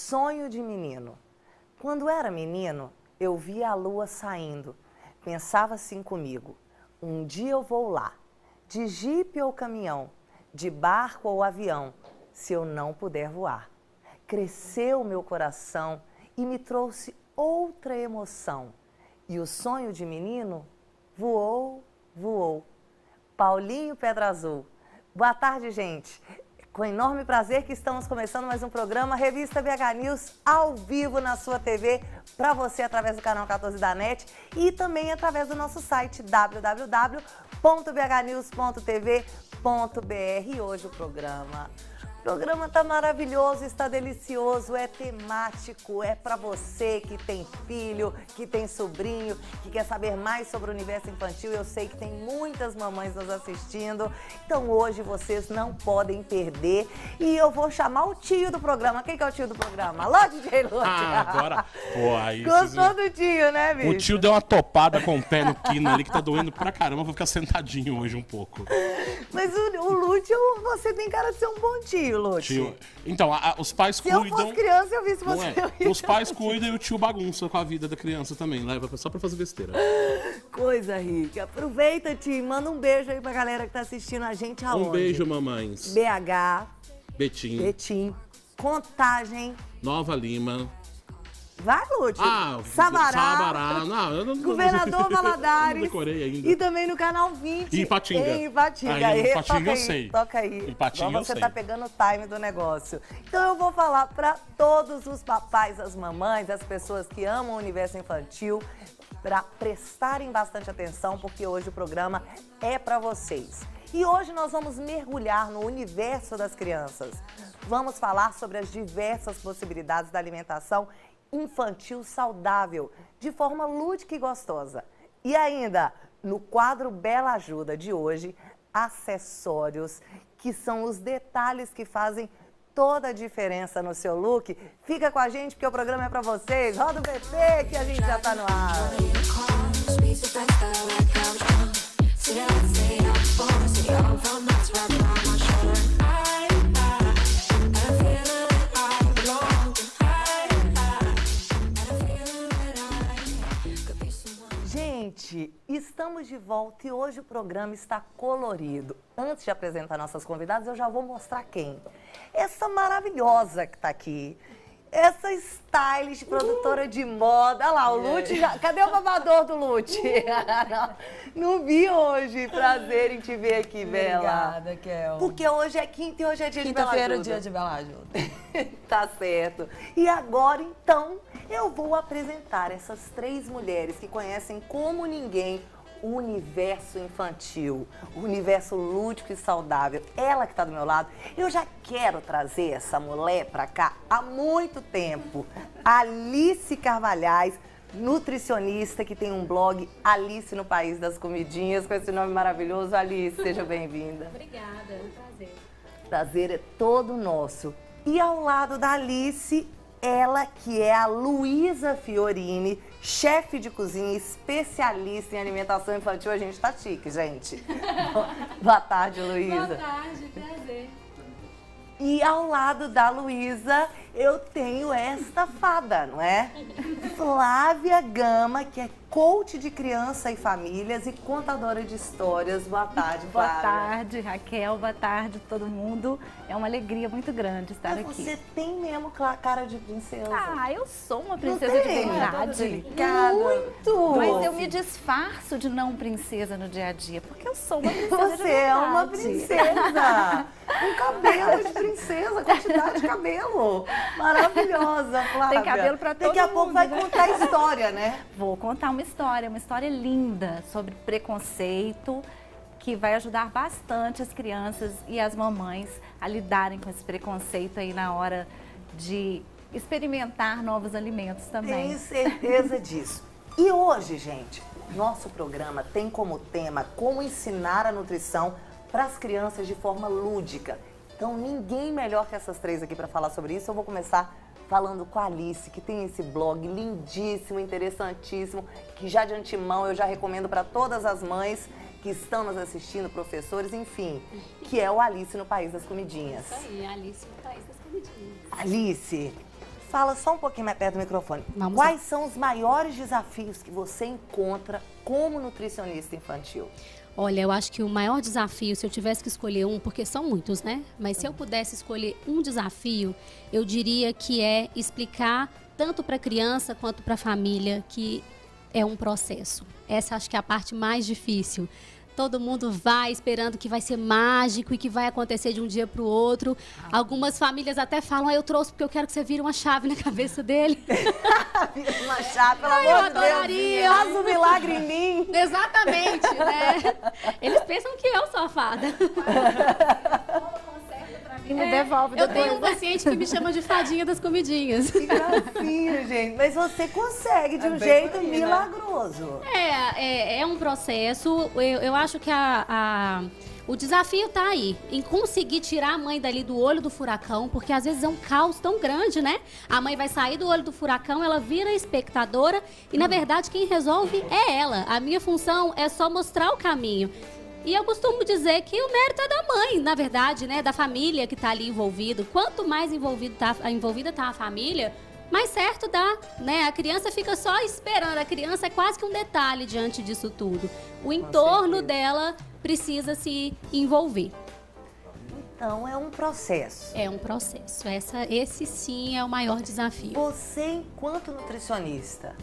sonho de menino. Quando era menino, eu via a lua saindo. Pensava assim comigo, um dia eu vou lá, de jipe ou caminhão, de barco ou avião, se eu não puder voar. Cresceu meu coração e me trouxe outra emoção. E o sonho de menino voou, voou. Paulinho Pedra Azul. Boa tarde, gente. Com enorme prazer que estamos começando mais um programa Revista BH News ao vivo na sua TV, para você através do canal 14 da NET e também através do nosso site www.bhnews.tv.br. E hoje o programa tá maravilhoso, está delicioso, é temático, é para você que tem filho, que tem sobrinho, que quer saber mais sobre o universo infantil. Eu sei que tem muitas mamães nos assistindo, então hoje vocês não podem perder. E eu vou chamar o tio do programa. Quem que é o tio do programa? Alô, DJ Lute. Agora, pô, aí... Gostou do tio, né, bicho? O tio deu uma topada com o pé no quina ali, que tá doendo pra caramba, vou ficar sentadinho hoje um pouco. Mas o Lute, você tem cara de ser um bom tio, Lute. Tio. Então, os pais Se cuidam... eu fosse criança, eu vi se Não você... é. Os pais cuidam e o tio bagunça com a vida da criança também, leva só pra fazer besteira. Coisa rica. Aproveita, tio, manda um beijo aí pra galera que tá assistindo a gente aonde? Um beijo, mamães. BH, Betim, Contagem, Nova Lima. vai, Lute. Sabará. Não, eu não... Governador Valadares. Não decorei ainda. E também no canal 20. E Ipatinga. Em Ipatinga. Aí, Aí, Ipatinga toca eu aí, sei. Toca aí. Ipatinga Igual eu você sei. tá pegando o time do negócio. Então eu vou falar pra todos os papais, as mamães, as pessoas que amam o universo infantil, para prestarem bastante atenção, porque hoje o programa é para vocês. E hoje nós vamos mergulhar no universo das crianças. Vamos falar sobre as diversas possibilidades da alimentação infantil saudável, de forma lúdica e gostosa. E ainda, no quadro Bela Ajuda de hoje, acessórios, que são os detalhes que fazem toda a diferença no seu look. Fica com a gente, porque o programa é para vocês. Roda o BP, que a gente já tá no ar. Gente, estamos de volta e hoje o programa está colorido. Antes de apresentar nossas convidadas, eu já vou mostrar quem. Essa maravilhosa que está aqui. Essa stylist, produtora de moda. Olha lá, o Lute já... Cadê o babador do Lute? Não vi hoje. Prazer em te ver aqui, Bela. Obrigada, Kel. Porque hoje é quinta e hoje é dia de Bela Ajuda. Quinta-feira é dia de Bela Ajuda. Tá certo. E agora, então, eu vou apresentar essas três mulheres que conhecem como ninguém o universo infantil, o universo lúdico e saudável. Ela que está do meu lado, eu já quero trazer essa mulher para cá há muito tempo. Alice Carvalhais, nutricionista que tem um blog Alice no País das Comidinhas, com esse nome maravilhoso. Alice, seja bem-vinda. Obrigada, é um prazer. Prazer é todo nosso. E ao lado da Alice, ela que é a Luísa Fiorini, chefe de cozinha, especialista em alimentação infantil. A gente tá chique, gente. Boa tarde, Luísa. Boa tarde, prazer. E ao lado da Luísa, eu tenho esta fada, não é? Flávia Gama, que é coach de criança e famílias e contadora de histórias. Boa tarde, Flávia. Boa tarde, Raquel. Boa tarde, todo mundo. É uma alegria muito grande estar Mas aqui. você tem mesmo cara de princesa. Ah, eu sou uma princesa de verdade. Muito! Mas eu me disfarço de não princesa no dia a dia, porque eu sou uma princesa de Você verdade. é uma princesa! Um cabelo de princesa, quantidade de cabelo. Maravilhosa, Flávia. Tem cabelo pra todo Daqui a pouco mundo, vai né? contar a história, né? Vou contar uma história linda sobre preconceito, que vai ajudar bastante as crianças e as mamães a lidarem com esse preconceito aí na hora de experimentar novos alimentos também. Tenho certeza disso. E hoje, gente, nosso programa tem como tema como ensinar a nutrição para as crianças de forma lúdica. Então, ninguém melhor que essas três aqui para falar sobre isso. Eu vou começar falando com a Alice, que tem esse blog lindíssimo, interessantíssimo, que já de antemão eu já recomendo para todas as mães que estão nos assistindo, professores, enfim, que é o Alice no País das Comidinhas. Isso aí, Alice no País das Comidinhas. Alice, fala só um pouquinho mais perto do microfone. Vamos Quais são os maiores desafios que você encontra como nutricionista infantil? Olha, eu acho que o maior desafio, se eu tivesse que escolher um, porque são muitos, né? Mas se eu pudesse escolher um desafio, eu diria que é explicar tanto para a criança quanto para a família que é um processo. Essa acho que é a parte mais difícil. Todo mundo vai esperando que vai ser mágico e que vai acontecer de um dia para o outro. Algumas famílias até falam, eu trouxe porque eu quero que você vire uma chave na cabeça dele. Vira uma chave, pelo Ai, eu amor de Deus. adoraria. Faz um milagre em mim. Exatamente, né? Eles pensam que eu sou a fada. E me devolve Eu depois. tenho um paciente que me chama de fadinha das comidinhas. Que gracinha, gente. Mas você consegue de um jeito milagroso. É um processo. Eu acho que o desafio tá aí, em conseguir tirar a mãe dali do olho do furacão, porque às vezes é um caos tão grande, né? A mãe vai sair do olho do furacão, ela vira espectadora e, na verdade, quem resolve é ela. A minha função é só mostrar o caminho. E eu costumo dizer que o mérito é da mãe, na verdade, né? Da família que está ali envolvido. Quanto mais envolvida tá a família, mais certo dá, né? A criança fica só esperando. A criança é quase que um detalhe diante disso tudo. O entorno dela precisa se envolver. Então, é um processo. É um processo. Esse sim é o maior desafio. Você, enquanto nutricionista,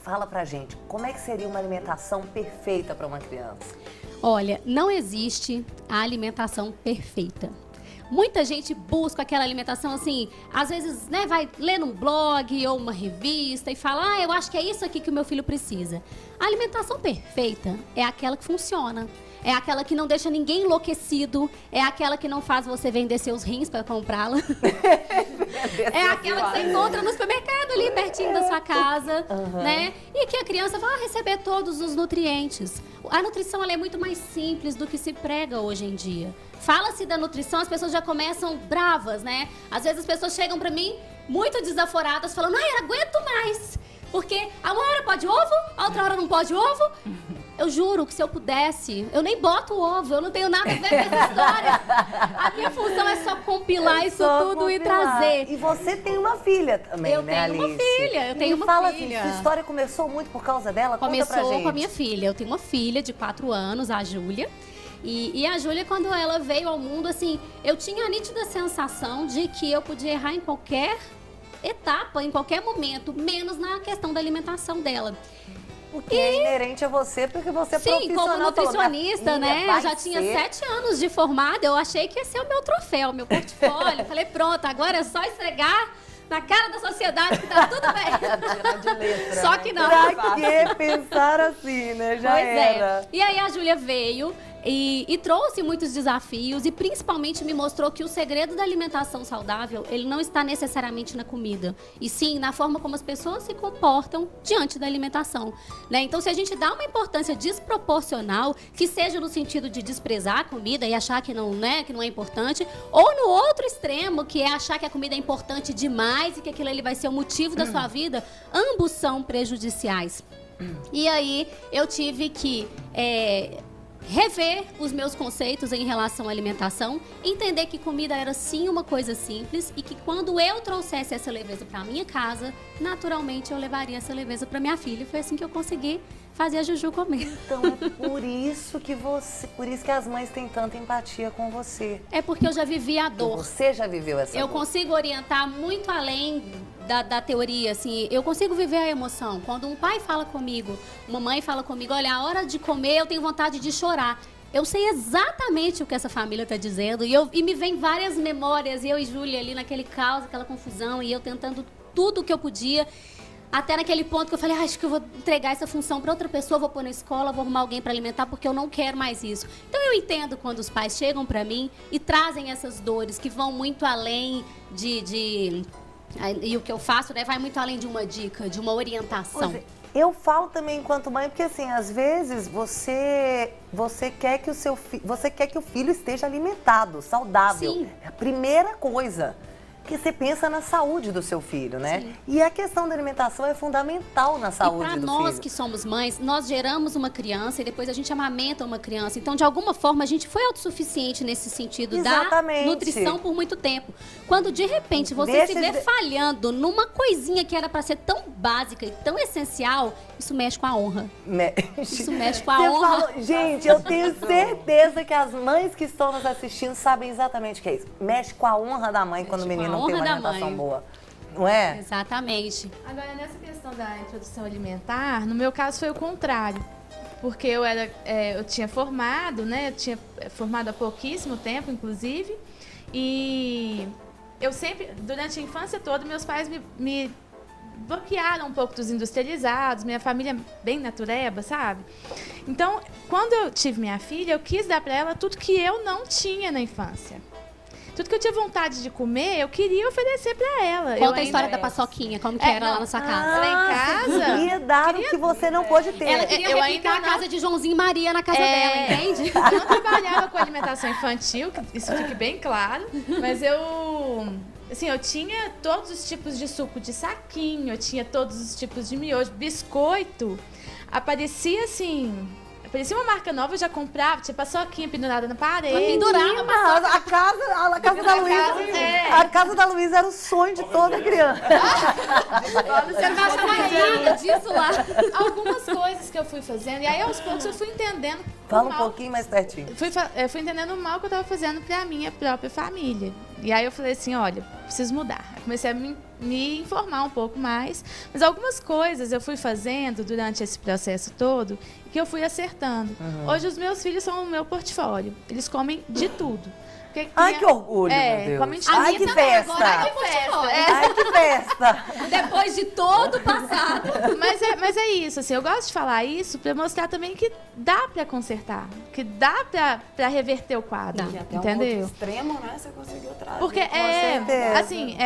fala pra gente, como é que seria uma alimentação perfeita para uma criança? Olha, não existe a alimentação perfeita. Muita gente busca aquela alimentação assim, às vezes, né, vai ler num blog ou uma revista e fala, eu acho que é isso aqui que o meu filho precisa. A alimentação perfeita é aquela que funciona. É aquela que não deixa ninguém enlouquecido. É aquela que não faz você vender seus rins para comprá-la. É aquela que você encontra no supermercado ali pertinho da sua casa, né? E que a criança vai receber todos os nutrientes. A nutrição ela é muito mais simples do que se prega hoje em dia. Fala-se da nutrição, as pessoas já começam bravas, né? Às vezes as pessoas chegam para mim muito desaforadas, falando, eu não aguento mais. Porque a uma hora pode ovo, a outra hora não pode ovo. Eu juro que se eu pudesse, eu nem boto o ovo, eu não tenho nada a ver com essa história. A minha função é só compilar isso tudo e trazer. E você tem uma filha também, Eu né, tenho uma Alice? filha, eu tenho Me uma fala filha. assim, sua história começou muito por causa dela? Conta pra Começou gente. com a minha filha. Eu tenho uma filha de 4 anos, a Júlia. E a Júlia, quando ela veio ao mundo, assim, eu tinha a nítida sensação de que eu podia errar em qualquer etapa, em qualquer momento, menos na questão da alimentação dela. Porque é inerente a você, porque você é profissional. Sim, como nutricionista, né? Eu já tinha ser... 7 anos de formada, eu achei que ia ser o meu troféu, meu portfólio. Falei, pronto, agora é só esfregar na cara da sociedade que tá tudo bem. de letra, Só que não. Pra que pensar assim, né? Já Pois era. é. E aí a Júlia veio e trouxe muitos desafios e principalmente me mostrou que o segredo da alimentação saudável, ele não está necessariamente na comida, e sim na forma como as pessoas se comportam diante da alimentação, né? Então, se a gente dá uma importância desproporcional, que seja no sentido de desprezar a comida e achar que não é importante, ou no outro extremo, que é achar que a comida é importante demais e que aquilo ali vai ser o motivo da sua vida, ambos são prejudiciais. E aí, eu tive que rever os meus conceitos em relação à alimentação, entender que comida era sim uma coisa simples e que quando eu trouxesse essa leveza para minha casa, naturalmente eu levaria essa leveza para minha filha. Foi assim que eu consegui fazer a Juju comer. Então é por isso que as mães têm tanta empatia com você. É porque eu já vivi a dor. Você já viveu essa Eu dor. consigo orientar muito além da teoria, assim, eu consigo viver a emoção. Quando um pai fala comigo, uma mãe fala comigo, olha, a hora de comer eu tenho vontade de chorar. Eu sei exatamente o que essa família está dizendo e me vem várias memórias, eu e Júlia ali naquele caos, aquela confusão, e eu tentando tudo o que eu podia. Até naquele ponto que eu falei, acho que eu vou entregar essa função para outra pessoa, vou pôr na escola, vou arrumar alguém para alimentar, porque eu não quero mais isso. Então eu entendo quando os pais chegam para mim e trazem essas dores que vão muito além e o que eu faço, né, vai muito além de uma dica, de uma orientação. Eu falo também enquanto mãe, porque assim, às vezes você quer que o filho esteja alimentado, saudável. Sim. É a primeira coisa. Porque você pensa na saúde do seu filho, né? Sim. E a questão da alimentação é fundamental na saúde E para do nós filho. que somos mães, nós geramos uma criança e depois a gente amamenta uma criança. Então, de alguma forma, a gente foi autossuficiente nesse sentido Exatamente. da nutrição por muito tempo. Quando, de repente, você Deixa se vê de- falhando numa coisinha que era para ser tão básica e tão essencial, isso mexe com a honra. Isso mexe com a Você honra. falou- gente, eu tenho certeza que as mães que estão nos assistindo sabem exatamente o que é isso. Mexe com a honra da mãe quando o com a menino não tem uma honra da alimentação mãe. boa. Não é? Exatamente. Agora, nessa questão da introdução alimentar, no meu caso foi o contrário. Porque eu tinha formado, né? Eu tinha formado há pouquíssimo tempo, inclusive. E eu sempre, durante a infância toda, meus pais me bloquearam um pouco dos industrializados, minha família bem natureba, sabe? Então, quando eu tive minha filha, eu quis dar para ela tudo que eu não tinha na infância. Tudo que eu tinha vontade de comer, eu queria oferecer para ela. Conta a história da paçoquinha, como que era lá na sua casa. Lá em Você casa, queria dar o que você não pôde ter. Ela queria eu replicar ainda a casa de Joãozinho e Maria na casa dela, entende? Eu não trabalhava com alimentação infantil, que isso fique bem claro, mas eu tinha todos os tipos de suco de saquinho, eu tinha todos os tipos de miojo, biscoito. Aparecia uma marca nova, eu já comprava, tinha paçoquinha pendurada na parede. Pendurava, Mas a casa da Luísa, a casa da Luísa era o sonho de toda criança. Você não achava nada disso lá. Algumas coisas que eu fui fazendo, e aí aos poucos eu fui entendendo Fala o um mal. pouquinho mais pertinho. Fui entendendo o mal que eu estava fazendo para a minha própria família. E aí eu falei assim, olha, preciso mudar. Eu comecei a me informar um pouco mais, mas algumas coisas eu fui fazendo durante esse processo todo que eu fui acertando. Hoje os meus filhos são o meu portfólio. Eles comem de tudo. Porque Ai, que orgulho, meu Deus. comem de A tudo. Ai, minha que também, festa. agora é portfólio. Ai, que festa. Depois de todo o passado. Mas é isso, assim, eu gosto de falar isso para mostrar também que dá para consertar, que dá para reverter o quadro, Dá. entendeu? Extremo, né? Você conseguiu trazer. Porque certeza. assim,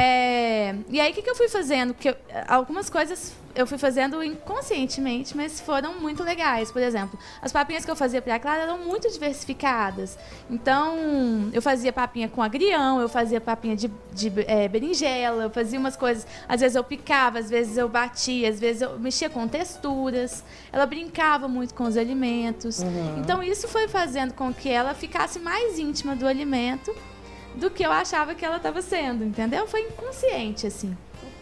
e aí o que eu fui fazendo? Porque algumas coisas eu fui fazendo inconscientemente, mas foram muito legais. Por exemplo, as papinhas que eu fazia para a Clara eram muito diversificadas. Então, eu fazia papinha com agrião, eu fazia papinha de berinjela, eu fazia umas coisas, às vezes eu picava, às vezes eu batia, às vezes eu mexia com texturas. Ela brincava muito com os alimentos. Então, isso foi fazendo com que ela ficasse mais íntima do alimento do que eu achava que ela estava sendo, entendeu? Foi inconsciente, assim.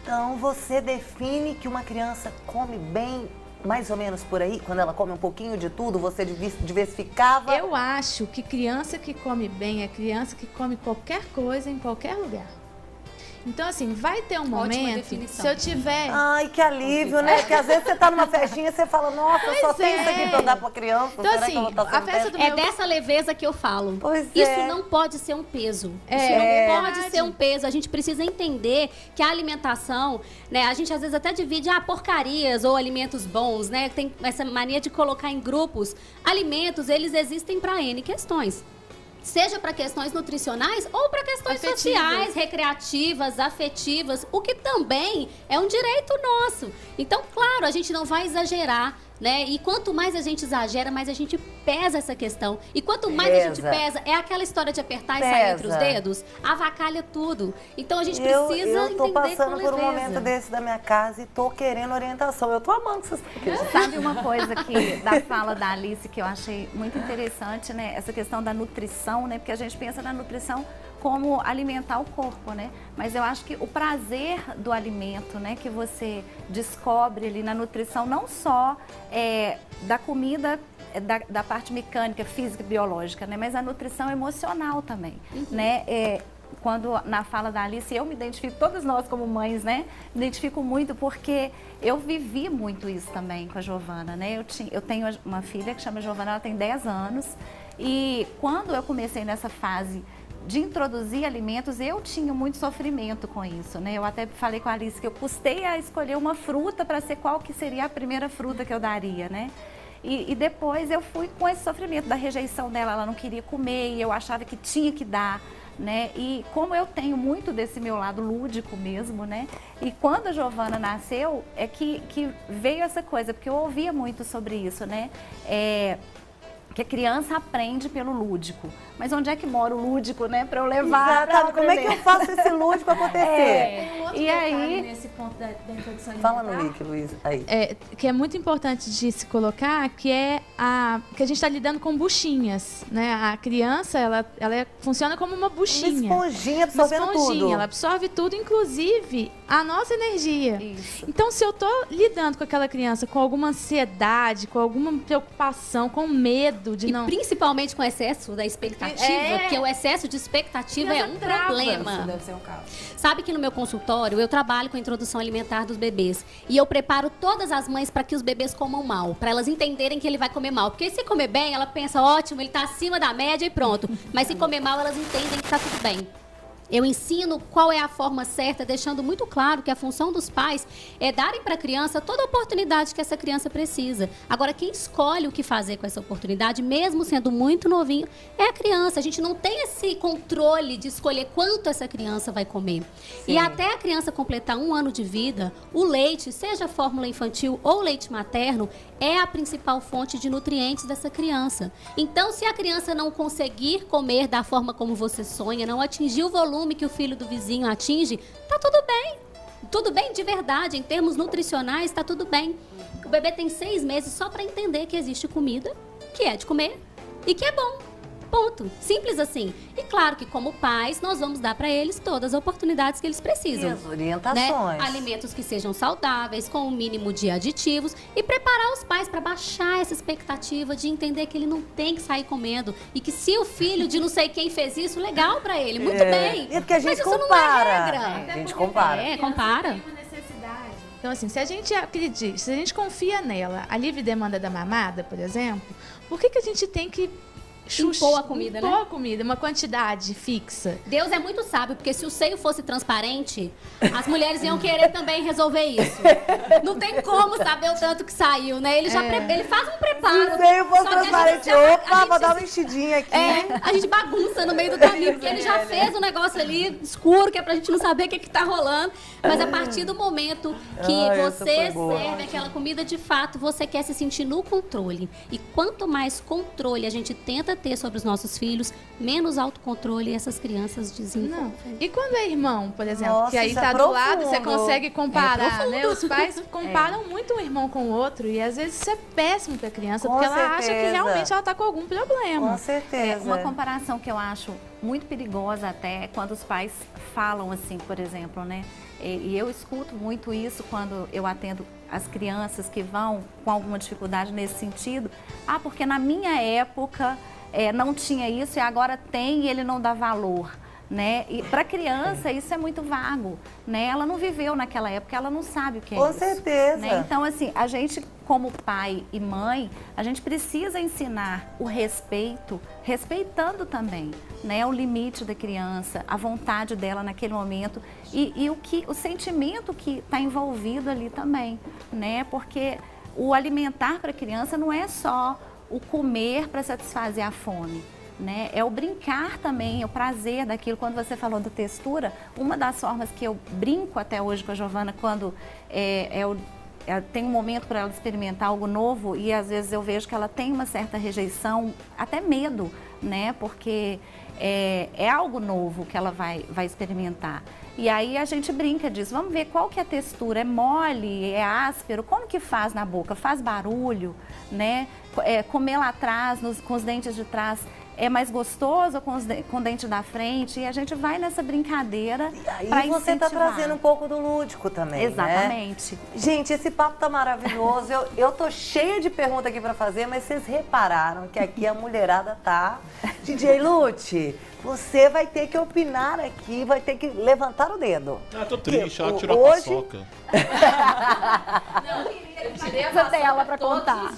Então, você define que uma criança come bem, mais ou menos por aí? Quando ela come um pouquinho de tudo, você diversificava? Eu acho que criança que come bem é criança que come qualquer coisa em qualquer lugar. Então, assim, vai ter um momento, definição. se eu tiver... Ai, que alívio, né? Porque às vezes você tá numa festinha e você fala, nossa, eu só Pois tenho isso aqui é. pra dar pra criança. Então, Será que assim, ela tá a sendo festa bem? do É meu... dessa leveza que eu falo. Pois Isso é. não pode ser um peso. É, Isso não pode verdade. ser um peso. A gente precisa entender que a alimentação, né? A gente às vezes até divide porcarias ou alimentos bons, né? Tem essa mania de colocar em grupos. Alimentos, eles existem para N questões. Seja para questões nutricionais ou para questões Afetivas. sociais, recreativas, afetivas, o que também é um direito nosso. Então, claro, a gente não vai exagerar, né? E quanto mais a gente exagera, mais a gente pesa essa questão. E quanto mais a gente pesa, é aquela história de apertar e sair entre os Pesa. dedos, avacalha tudo. Então a gente precisa Eu tô entender passando com por um leveza. momento desse da minha casa e tô querendo orientação. Eu tô amando que vocês estão aqui. Sabe uma coisa que da fala da Alice que eu achei muito interessante, né? Essa questão da nutrição, né? Porque a gente pensa na nutrição como alimentar o corpo, né? Mas eu acho que o prazer do alimento, né? Que você descobre ali na nutrição, não só da comida, da parte mecânica, física e biológica, né? Mas a nutrição emocional também, né? Quando na fala da Alice, eu me identifico, todas nós como mães, né? Me identifico muito porque eu vivi muito isso também com a Giovana, né? Eu tenho uma filha que chama Giovana, ela tem 10 anos e quando eu comecei nessa fase de introduzir alimentos, eu tinha muito sofrimento com isso, né? Eu até falei com a Alice que eu custei a escolher uma fruta para ser qual que seria a primeira fruta que eu daria, né? E depois eu fui com esse sofrimento da rejeição dela, ela não queria comer e eu achava que tinha que dar, né? E como eu tenho muito desse meu lado lúdico mesmo, né? E quando a Giovana nasceu, é que veio essa coisa, porque eu ouvia muito sobre isso, né? que a criança aprende pelo lúdico. Mas onde é que mora o lúdico, né? Para eu levar. Exato. Como é que eu faço esse lúdico acontecer? Um outro E detalhe aí- nesse ponto da introdução Fala alimentar, no mic, Luiz. Aí. que é muito importante de se colocar, que é que a gente está lidando com buchinhas, né? A criança, ela funciona como uma Uma buchinha. esponjinha Uma absorvendo esponjinha, tudo. ela absorve tudo, inclusive a nossa energia. Isso. Então, se eu tô lidando com aquela criança com alguma ansiedade, com alguma preocupação, com medo de E não... principalmente com o excesso da expectativa, É. que o excesso de expectativa é um Trava. problema. Isso deve ser o caso. Sabe que no meu consultório eu trabalho com a introdução alimentar dos bebês e eu preparo todas as mães para que os bebês comam mal, para elas entenderem que ele vai comer mal. Porque se comer bem, ela pensa, ótimo, ele está acima da média e pronto. Mas se comer mal, elas entendem que está tudo bem. Eu ensino qual é a forma certa, deixando muito claro que a função dos pais é darem para a criança toda a oportunidade que essa criança precisa. Agora, quem escolhe o que fazer com essa oportunidade, mesmo sendo muito novinho, é a criança. A gente não tem esse controle de escolher quanto essa criança vai comer. E até a criança completar 1 ano de vida, o leite, seja fórmula infantil ou leite materno, é a principal fonte de nutrientes dessa criança. Então, se a criança não conseguir comer da forma como você sonha, não atingir o volume que o filho do vizinho atinge, tá tudo bem. Tudo bem de verdade, em termos nutricionais, tá tudo bem. O bebê tem 6 meses só para entender que existe comida, que é de comer e que é bom. Ponto. Simples assim. E claro que como pais, nós vamos dar para eles todas as oportunidades que eles precisam. E as orientações. Alimentos que sejam saudáveis, com o mínimo de aditivos e preparar os pais para baixar essa expectativa de entender que ele não tem que sair comendo e que se o filho de não sei quem fez isso, legal para ele, muito bem. É porque a gente Mas isso compara. não é regra. A gente compara. É, compara. Tem uma necessidade. Então, assim, se a gente acredita, se a gente confia nela, a livre demanda da mamada, por exemplo, por que a gente tem que Impor a comida, né? impor a comida, uma quantidade fixa? Deus é muito sábio, porque se o seio fosse transparente, as mulheres iam querer também resolver isso. Não tem como saber o tanto que saiu, né? Ele já ele faz um preparo. Se o seio fosse só que a gente transparente, já- a opa, gente vou dar uma enchidinha aqui. a gente bagunça no meio do caminho, porque ele já fez um negócio ali escuro, que é pra gente não saber o que tá rolando. Mas a partir do momento que essa foi você boa. serve aquela comida de fato, você quer se sentir no controle. E quanto mais controle a gente tenta ter sobre os nossos filhos, menos autocontrole essas crianças desenvolvem. Não. E quando é irmão, por exemplo, Nossa, que aí isso é tá do lado, você profundo. consegue comparar, É né? Os pais comparam muito um irmão com o outro e às vezes isso é péssimo pra criança, Com porque ela acha que certeza. realmente ela tá com algum problema. Com certeza. Uma comparação que eu acho muito perigosa até é quando os pais falam assim, por exemplo, né? E eu escuto muito isso quando eu atendo as crianças que vão com alguma dificuldade nesse sentido. Ah, porque na minha época não tinha isso e agora tem e ele não dá valor. Né? E para criança isso é muito vago, né? Ela não viveu naquela época, ela não sabe o que é Com isso. certeza. Né? Então, assim, a gente, como pai e mãe, a gente precisa ensinar o respeito, respeitando também, né? O limite da criança, a vontade dela naquele momento e o sentimento que está envolvido ali também, né? Porque o alimentar para a criança não é só o comer para satisfazer a fome. Né? É o brincar também, é o prazer daquilo. Quando você falou da textura, uma das formas que eu brinco até hoje com a Giovana, quando tem um momento para ela experimentar algo novo e às vezes eu vejo que ela tem uma certa rejeição, até medo, né? Porque é algo novo que ela vai experimentar. E aí a gente brinca disso, vamos ver qual que é a textura, é mole, é áspero, como que faz na boca? Faz barulho, né? Comer lá atrás, com os dentes de trás, é mais gostoso com o dente da frente? E a gente vai nessa brincadeira para E você tá trazendo um pouco do lúdico também, Exatamente. né? Gente, esse papo tá maravilhoso. Eu tô cheia de perguntas aqui pra fazer, mas vocês repararam que aqui a mulherada tá... DJ Lute, você vai ter que opinar aqui, vai ter que levantar o dedo. Ah, tô triste, ela tirou hoje- a paçoca. Essa tela para contar.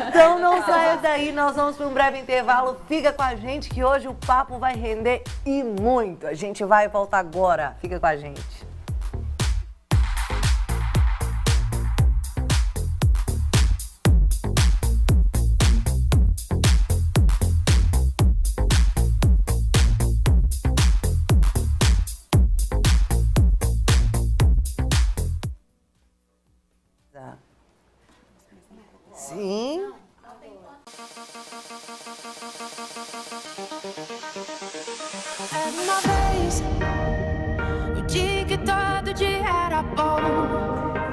Então não saia daí, nós vamos para um breve intervalo. Fica com a gente que hoje o papo vai render e muito. A gente vai voltar agora. Fica com a gente. Sim. uma vez, o dia que todo dia era bom.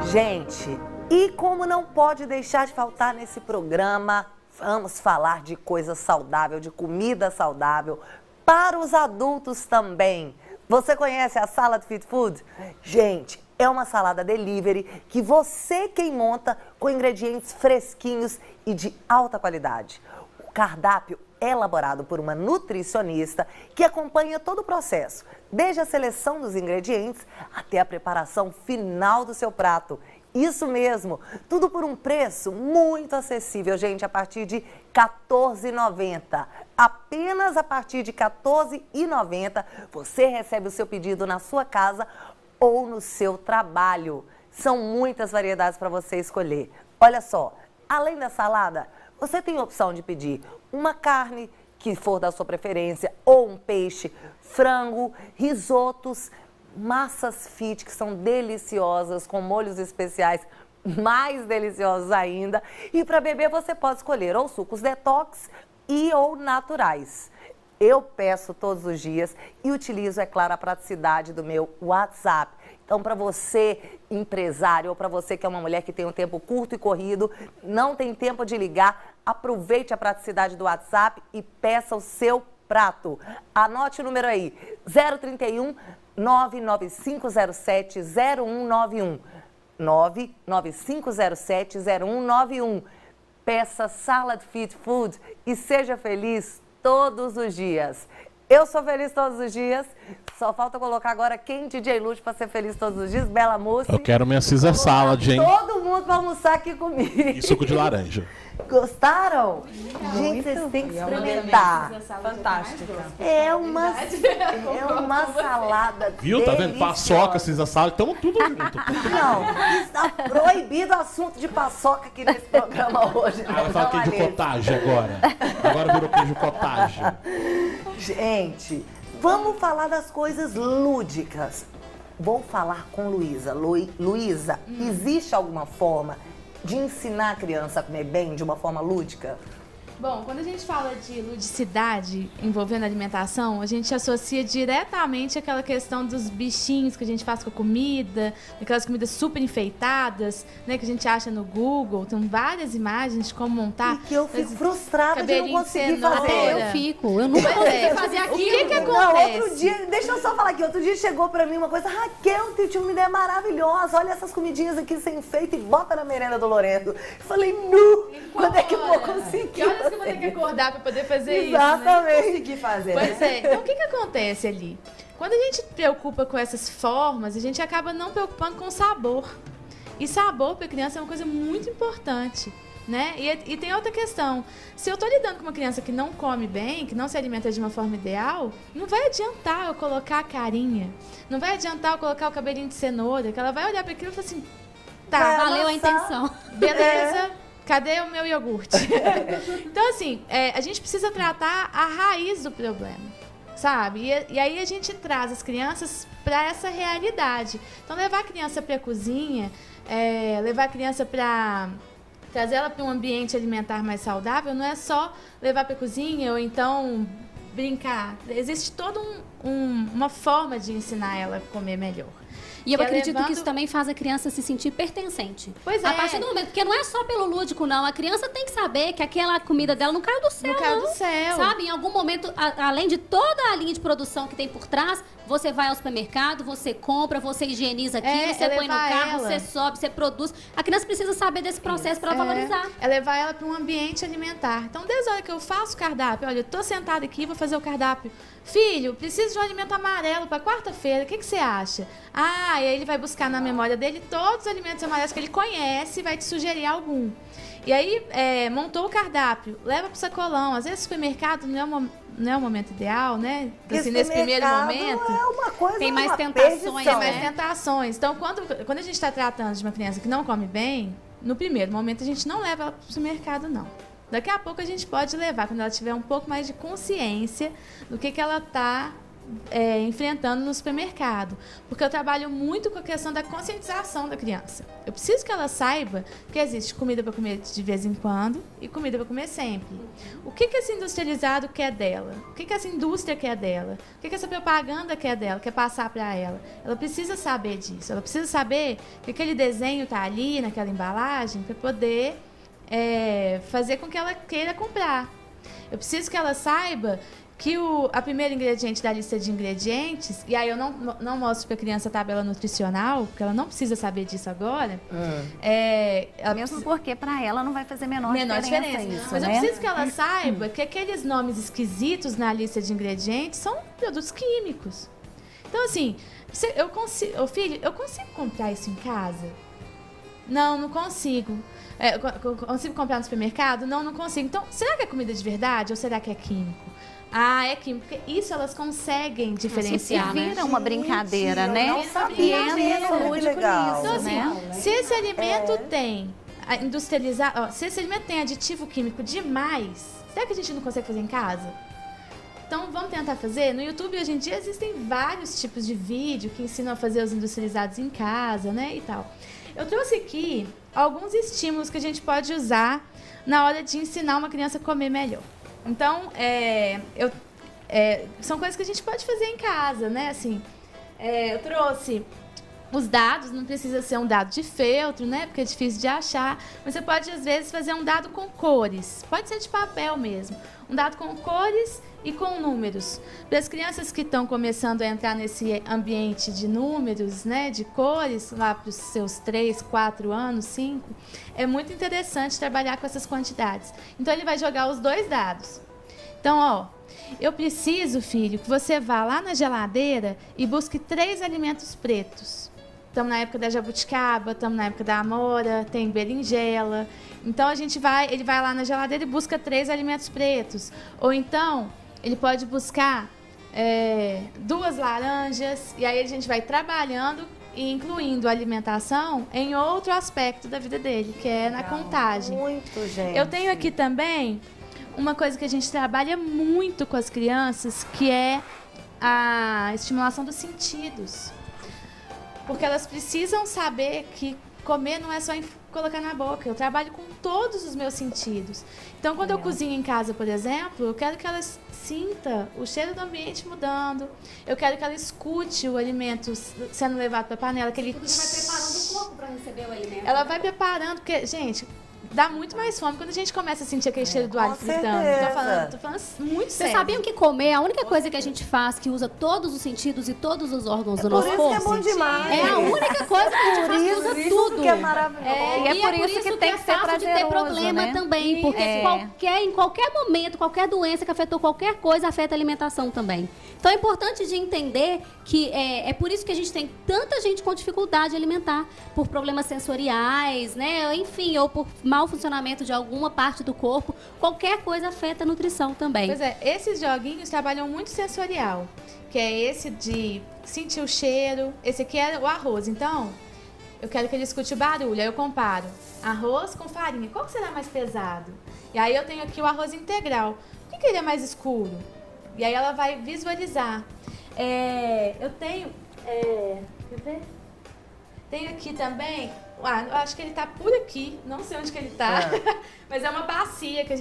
Gente, e como não pode deixar de faltar nesse programa, vamos falar de coisa saudável, de comida saudável, para os adultos também. Você conhece a Salad Fit Food? Gente, é uma salada delivery que você quem monta com ingredientes fresquinhos e de alta qualidade. O cardápio é elaborado por uma nutricionista que acompanha todo o processo, desde a seleção dos ingredientes até a preparação final do seu prato. Isso mesmo, tudo por um preço muito acessível, gente, a partir de R$ 14,90. Apenas a partir de R$ 14,90 você recebe o seu pedido na sua casa ou no seu trabalho. São muitas variedades para você escolher. Olha só, além da salada, você tem a opção de pedir uma carne, que for da sua preferência, ou um peixe, frango, risotos, massas fit, que são deliciosas, com molhos especiais mais deliciosos ainda. E para beber você pode escolher ou sucos detox ou naturais. Eu peço todos os dias e utilizo, é claro, a praticidade do meu WhatsApp. Então, para você, empresário, ou para você que é uma mulher que tem um tempo curto e corrido, não tem tempo de ligar, aproveite a praticidade do WhatsApp e peça o seu prato. Anote o número aí, 031 99507 0191. 99507 0191. Peça Salad Fit Food e seja feliz todos os dias. Eu sou feliz todos os dias. Só falta colocar agora quem DJ Lute para ser feliz todos os dias. Bela Mousse. Eu quero minha Caesar Salad, hein? Todo mundo vai almoçar aqui comigo. E suco de laranja. Gostaram? Gente, vocês têm que experimentar. Fantástica. É uma salada. Viu? Tá vendo? deliciosa. Paçoca, Caesar Salad, estamos tudo junto. Não, está proibido o assunto de paçoca aqui nesse programa hoje. Ah, vai falar queijo cottage agora. Agora virou queijo cottage. Gente, vamos falar das coisas lúdicas. Vou falar com Luísa. Luísa, existe alguma forma de ensinar a criança a comer bem de uma forma lúdica? Bom, quando a gente fala de ludicidade envolvendo alimentação, a gente associa diretamente aquela questão dos bichinhos que a gente faz com a comida, aquelas comidas super enfeitadas, né, que a gente acha no Google. Tem várias imagens de como montar. E que eu fico frustrada de não conseguir fazer. Eu nunca consegui fazer aquilo. O que acontece? Não, outro dia, deixa eu só falar aqui, outro dia chegou pra mim uma coisa, Raquel, tu tinha uma ideia maravilhosa, olha essas comidinhas aqui sem feito e bota na merenda do Loreto. Eu falei, nu, quando é que eu vou conseguir? Que horas que eu vou ter que acordar para poder fazer isso, né? Exatamente. Consegui fazer. Pois é. Então, o que acontece ali? Quando a gente preocupa com essas formas, a gente acaba não preocupando com o sabor. E sabor para a criança é uma coisa muito importante, né? E tem outra questão. Se eu estou lidando com uma criança que não come bem, que não se alimenta de uma forma ideal, não vai adiantar eu colocar a carinha. Não vai adiantar eu colocar o cabelinho de cenoura, que ela vai olhar para aquilo e falar assim, tá, Valeu a intenção. beleza. Cadê o meu iogurte? Então, assim, a gente precisa tratar a raiz do problema, sabe? E aí a gente traz as crianças para essa realidade. Então, levar a criança para a cozinha, levar a criança para... trazer ela para um ambiente alimentar mais saudável, não é só levar para a cozinha ou então brincar. Existe toda uma forma de ensinar ela a comer melhor. E eu acredito que isso também faz a criança se sentir pertencente. Pois é. A partir do momento, porque não é só pelo lúdico, não. A criança tem que saber que aquela comida dela não caiu do céu, Não caiu do céu. Sabe? Em algum momento, além de toda a linha de produção que tem por trás, você vai ao supermercado, você compra, você higieniza aquilo, você põe no carro, você sobe, você produz. A criança precisa saber desse processo para ela valorizar. É levar ela para um ambiente alimentar. Então, desde a hora que eu faço o cardápio, olha, eu tô sentada aqui, vou fazer o cardápio. Filho, preciso de um alimento amarelo para quarta-feira, o que você acha? E aí ele vai buscar na memória dele todos os alimentos amarelos que ele conhece e vai te sugerir algum. E aí, montou o cardápio, leva pro sacolão. Às vezes o supermercado não é o momento ideal, né? Assim, nesse primeiro momento. É uma coisa, tem mais uma tentações, perdição. Tem mais tentações. Então, quando a gente está tratando de uma criança que não come bem, no primeiro momento a gente não leva ela pro supermercado, não. Daqui a pouco a gente pode levar, quando ela tiver um pouco mais de consciência do que ela está enfrentando no supermercado. Porque eu trabalho muito com a questão da conscientização da criança. Eu preciso que ela saiba que existe comida para comer de vez em quando e comida para comer sempre. O que esse industrializado quer dela? O que essa indústria quer dela? O que essa propaganda quer dela, quer passar para ela? Ela precisa saber disso. Ela precisa saber que aquele desenho está ali, naquela embalagem, para poder fazer com que ela queira comprar. Eu preciso que ela saiba que a primeiro ingrediente da lista de ingredientes, e aí eu não mostro para a criança a tabela nutricional, porque ela não precisa saber disso agora. Mesmo porque para ela não vai fazer menor diferença isso, mas né? eu preciso que ela saiba que aqueles nomes esquisitos na lista de ingredientes são produtos químicos. Então, assim, eu consigo comprar isso em casa? Não consigo. Consigo comprar no supermercado? Não consigo. Então, será que é comida de verdade ou será que é químico? É químico, porque isso elas conseguem diferenciar, né? Vira uma brincadeira, né? Não sabia mesmo, que legal. Então, assim, se esse alimento tem industrializado, se esse alimento tem aditivo químico demais, será que a gente não consegue fazer em casa? Então, vamos tentar fazer? No YouTube, hoje em dia, existem vários tipos de vídeo que ensinam a fazer os industrializados em casa, né, e tal. Eu trouxe aqui alguns estímulos que a gente pode usar na hora de ensinar uma criança a comer melhor. Então, são coisas que a gente pode fazer em casa, né? Assim, eu trouxe os dados, não precisa ser um dado de feltro, né? Porque é difícil de achar. Mas você pode, às vezes, fazer um dado com cores. Pode ser de papel mesmo. Um dado com cores e com números. Para as crianças que estão começando a entrar nesse ambiente de números, né, de cores, lá para os seus 3, 4 anos, 5, é muito interessante trabalhar com essas quantidades. Então, ele vai jogar os 2 dados. Então, eu preciso, filho, que você vá lá na geladeira e busque 3 alimentos pretos. Estamos na época da jabuticaba, estamos na época da amora, tem berinjela. Então, ele vai lá na geladeira e busca 3 alimentos pretos. Ou então, ele pode buscar 2 laranjas, e aí a gente vai trabalhando e incluindo a alimentação em outro aspecto da vida dele, que é na contagem. Muito, gente. Eu tenho aqui também uma coisa que a gente trabalha muito com as crianças, que é a estimulação dos sentidos. Porque elas precisam saber que comer não é só colocar na boca. Eu trabalho com todos os meus sentidos. Então, quando eu cozinho em casa, por exemplo, eu quero que ela sinta o cheiro do ambiente mudando. Eu quero que ela escute o alimento sendo levado para a panela. Que ele vai preparando o corpo para receber o alimento. Ela vai preparando, porque, gente, dá muito mais fome quando a gente começa a sentir aquele cheiro do alho fritando. Tô falando muito sério. Vocês sabiam que comer é a única coisa que a gente faz que usa todos os sentidos e todos os órgãos do nosso corpo? Por isso que é bom demais. É a única coisa que a gente faz que usa tudo. Que é maravilhoso. E é por isso que tem que ser fácil de ter problema, né? Também, porque em qualquer momento, qualquer doença que afetou qualquer coisa, afeta a alimentação também. Então é importante de entender que é por isso que a gente tem tanta gente com dificuldade alimentar, por problemas sensoriais, né? Enfim, ou por mau funcionamento de alguma parte do corpo. Qualquer coisa afeta a nutrição também. Pois é, esses joguinhos trabalham muito sensorial, que é esse de sentir o cheiro. Esse aqui é o arroz. Então, eu quero que ele escute o barulho. Aí eu comparo arroz com farinha. Qual que será mais pesado? E aí eu tenho aqui o arroz integral. Por que ele é mais escuro? E aí ela vai visualizar. Eu tenho... quer ver? Tenho aqui também... eu acho que ele tá por aqui. Não sei onde que ele tá. Mas é uma bacia que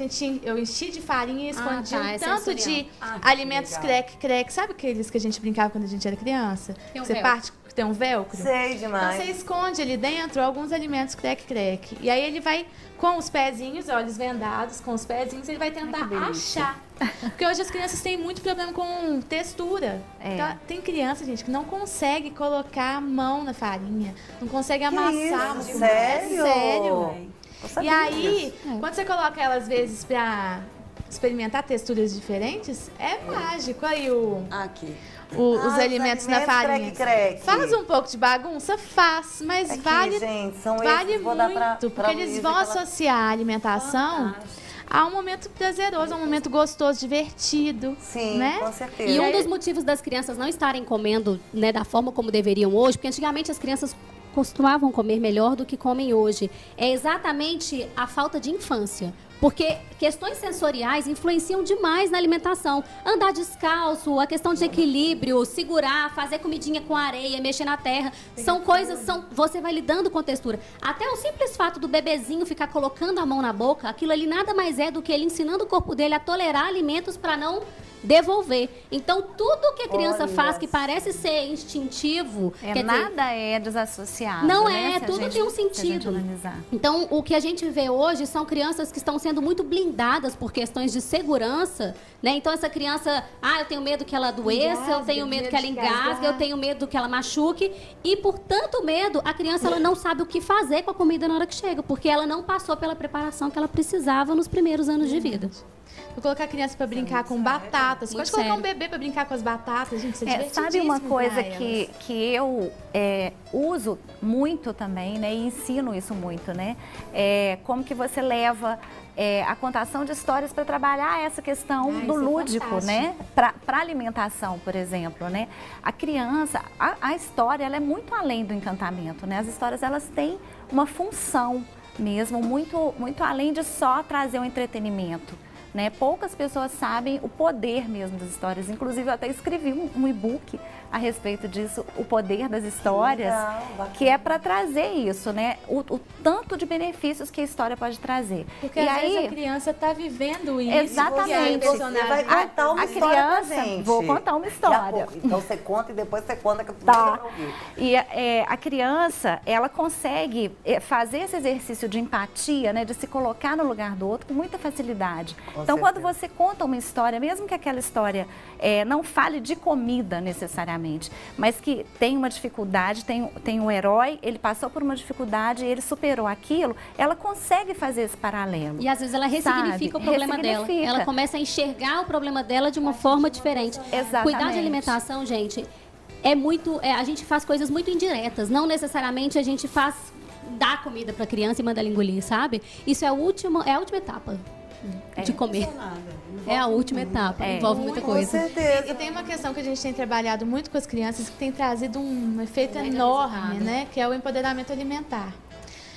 eu enchi de farinha e escondi tanto de alimentos crack. Sabe aqueles que a gente brincava quando a gente era criança? Você parte... Tem um velcro? Sei demais. Então você esconde ali dentro alguns alimentos crack. E aí ele vai, com os pezinhos, olhos vendados, com os pezinhos, ele vai tentar achar. Porque hoje as crianças têm muito problema com textura. Então, tem criança, gente, que não consegue colocar a mão na farinha, não consegue amassar. Isso? Sério? Sério. E aí, quando você coloca ela, às vezes, pra experimentar texturas diferentes, é mágico. Aí os alimentos na farinha. Faz um pouco de bagunça? Faz, mas vale muito, porque eles vão associar a alimentação a um momento prazeroso, a um momento gostoso, divertido. Sim, né? Com certeza. E um dos motivos das crianças não estarem comendo, né, da forma como deveriam hoje, porque antigamente as crianças costumavam comer melhor do que comem hoje, é exatamente a falta de infância. Porque questões sensoriais influenciam demais na alimentação. Andar descalço, a questão de equilíbrio, segurar, fazer comidinha com areia, mexer na terra, são coisas, você vai lidando com textura. Até o simples fato do bebezinho ficar colocando a mão na boca, aquilo ali nada mais é do que ele ensinando o corpo dele a tolerar alimentos para não devolver. Então, tudo que a criança faz que parece ser instintivo... nada é desassociado. Não né? tudo tem um sentido. Então, o que a gente vê hoje são crianças que estão sendo muito blindadas por questões de segurança, né? Então, essa criança, eu tenho medo que ela adoeça, eu tenho medo que ela engasgue, eu tenho medo que ela machuque. E, por tanto medo, a criança ela não sabe o que fazer com a comida na hora que chega, porque ela não passou pela preparação que ela precisava nos primeiros anos de vida. Vou colocar a criança para brincar com batatas. Você pode colocar um bebê para brincar com as batatas, gente. Isso é sabe uma coisa que eu uso muito também, né? E ensino isso muito, né? Como que você leva a contação de histórias para trabalhar essa questão do lúdico, né? Para alimentação, por exemplo, né? A criança, a história, ela é muito além do encantamento, né? As histórias, elas têm uma função mesmo, muito, muito além de só trazer um entretenimento. Né? Poucas pessoas sabem o poder mesmo das histórias. Inclusive, eu até escrevi um e-book a respeito disso, o poder das histórias, que é para trazer isso, né? O tanto de benefícios que a história pode trazer. Porque às vezes a criança está vivendo isso. Exatamente. Você vai contar uma história pra gente. Vou contar uma história. Então você conta e depois você conta que eu ouvir. E a criança, ela consegue fazer esse exercício de empatia, né? De se colocar no lugar do outro com muita facilidade. Então, quando você conta uma história, mesmo que aquela história não fale de comida necessariamente, mas que tem uma dificuldade, tem um herói, ele passou por uma dificuldade e ele superou aquilo, ela consegue fazer esse paralelo. E às vezes ela ressignifica o problema dela. Ela começa a enxergar o problema dela de uma forma diferente. Exatamente. Cuidar de alimentação, gente, é muito... a gente faz coisas muito indiretas. Não necessariamente a gente dá comida para a criança e manda ela engolir, sabe? Isso é a última etapa de comer. É a última etapa, envolve muita coisa. Com certeza. E tem uma questão que a gente tem trabalhado muito com as crianças que tem trazido um efeito enorme, né? Que é o empoderamento alimentar.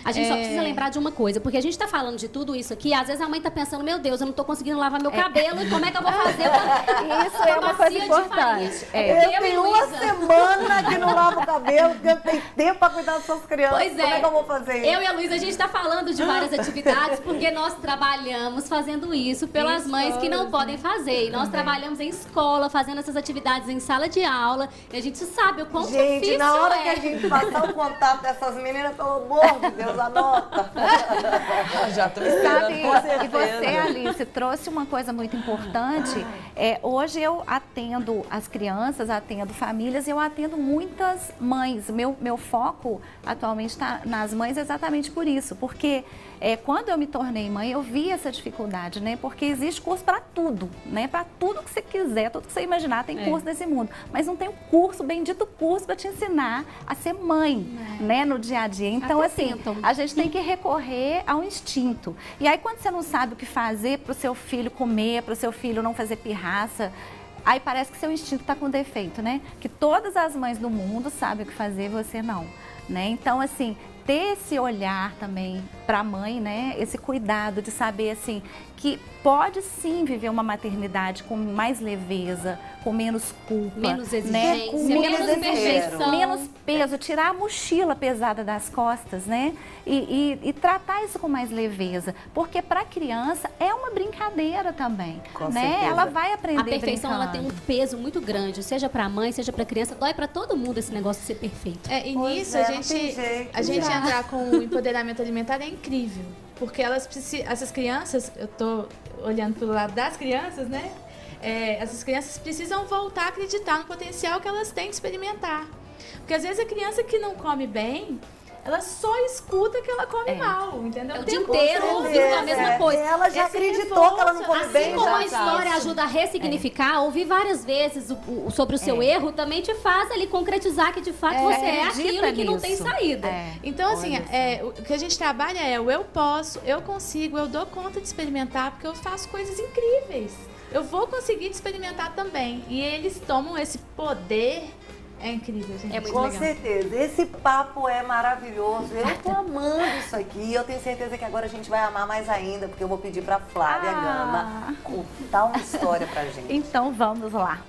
A gente só precisa lembrar de uma coisa, porque a gente tá falando de tudo isso aqui, às vezes a mãe tá pensando, meu Deus, eu não tô conseguindo lavar meu cabelo, e como é que eu vou fazer isso é uma coisa importante. Eu tenho uma semana que não lavo o cabelo, porque eu tenho tempo pra cuidar das suas crianças. Pois como é que eu vou fazer isso? Eu e a Luísa, a gente tá falando de várias atividades, porque nós trabalhamos fazendo isso pelas mães que não podem fazer. E nós trabalhamos em escola, fazendo essas atividades em sala de aula, e a gente sabe o quão difícil Gente, na hora que a gente passar o contato dessas meninas, pelo amor de Deus, anota. Já tô esperando, com certeza. E você, Alice, trouxe uma coisa muito importante. Hoje eu atendo as crianças, atendo famílias, eu atendo muitas mães. Meu foco atualmente está nas mães exatamente por isso, porque quando eu me tornei mãe, eu vi essa dificuldade, né? Porque existe curso para tudo, né? Para tudo que você quiser, tudo que você imaginar, tem curso nesse mundo. Mas não tem um curso, bendito curso, para te ensinar a ser mãe, né? No dia a dia. Então, assim, a gente tem que recorrer ao instinto. E aí, quando você não sabe o que fazer para o seu filho comer, para o seu filho não fazer pirraça, aí parece que seu instinto está com defeito, né? Que todas as mães do mundo sabem o que fazer, você não, né? Então, assim, ter esse olhar também para a mãe, né? Esse cuidado de saber, assim, que pode sim viver uma maternidade com mais leveza, com menos culpa, menos exigência, né? menos perfeição, menos peso, tirar a mochila pesada das costas, né? E tratar isso com mais leveza, porque para a criança é uma brincadeira também, com né? certeza. Ela vai aprender a perfeição, brincando. ela tem um peso muito grande, seja para a mãe, seja para a criança, dói para todo mundo esse negócio de ser perfeito. E nisso a gente entrar com o empoderamento alimentar é incrível, porque essas crianças, eu tô olhando pelo lado das crianças, né? Essas crianças precisam voltar a acreditar no potencial que elas têm de experimentar. Porque às vezes a criança que não come bem, ela só escuta que ela come mal, entendeu? O dia inteiro ouvindo a mesma coisa. Ela já acreditou que ela não come bem. Assim como a história ajuda a ressignificar, ouvir várias vezes sobre o seu erro, também te faz ali concretizar que de fato você é aquilo e que não tem saída. Então, assim, o que a gente trabalha é o eu posso, eu consigo, eu dou conta de experimentar, porque eu faço coisas incríveis. Eu vou conseguir experimentar também. E eles tomam esse poder É incrível, gente. É muito Com legal. certeza. Esse papo é maravilhoso. Eu tô amando isso aqui. E eu tenho certeza que agora a gente vai amar mais ainda, porque eu vou pedir pra Flávia Gama contar uma história pra gente. Então vamos lá.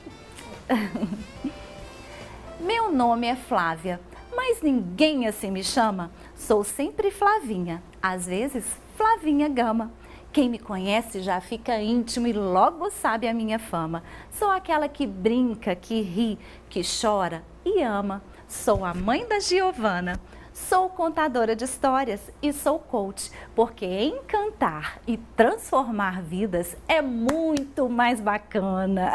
Meu nome é Flávia, mas ninguém assim me chama. Sou sempre Flavinha, às vezes Flavinha Gama. Quem me conhece já fica íntimo e logo sabe a minha fama. Sou aquela que brinca, que ri, que chora e ama. Sou a mãe da Giovana. Sou contadora de histórias e sou coach, porque encantar e transformar vidas é muito mais bacana.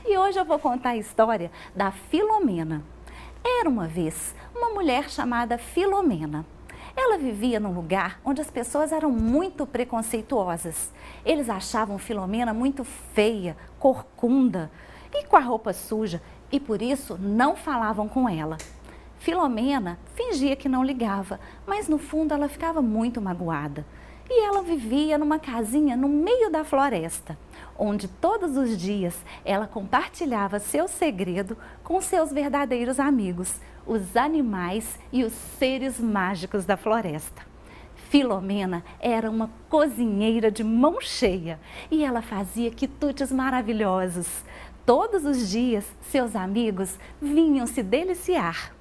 E hoje eu vou contar a história da Filomena. Era uma vez uma mulher chamada Filomena. Ela vivia num lugar onde as pessoas eram muito preconceituosas. Eles achavam Filomena muito feia, corcunda e com a roupa suja, e por isso não falavam com ela. Filomena fingia que não ligava, mas no fundo ela ficava muito magoada. E ela vivia numa casinha no meio da floresta, onde todos os dias ela compartilhava seu segredo com seus verdadeiros amigos, os animais e os seres mágicos da floresta. Filomena era uma cozinheira de mão cheia e ela fazia quitutes maravilhosos. Todos os dias, seus amigos vinham se deliciar.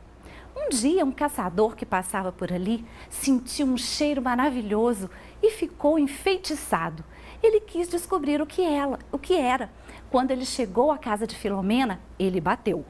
Um dia, um caçador que passava por ali sentiu um cheiro maravilhoso e ficou enfeitiçado. Ele quis descobrir o que era. Quando ele chegou à casa de Filomena, ele bateu.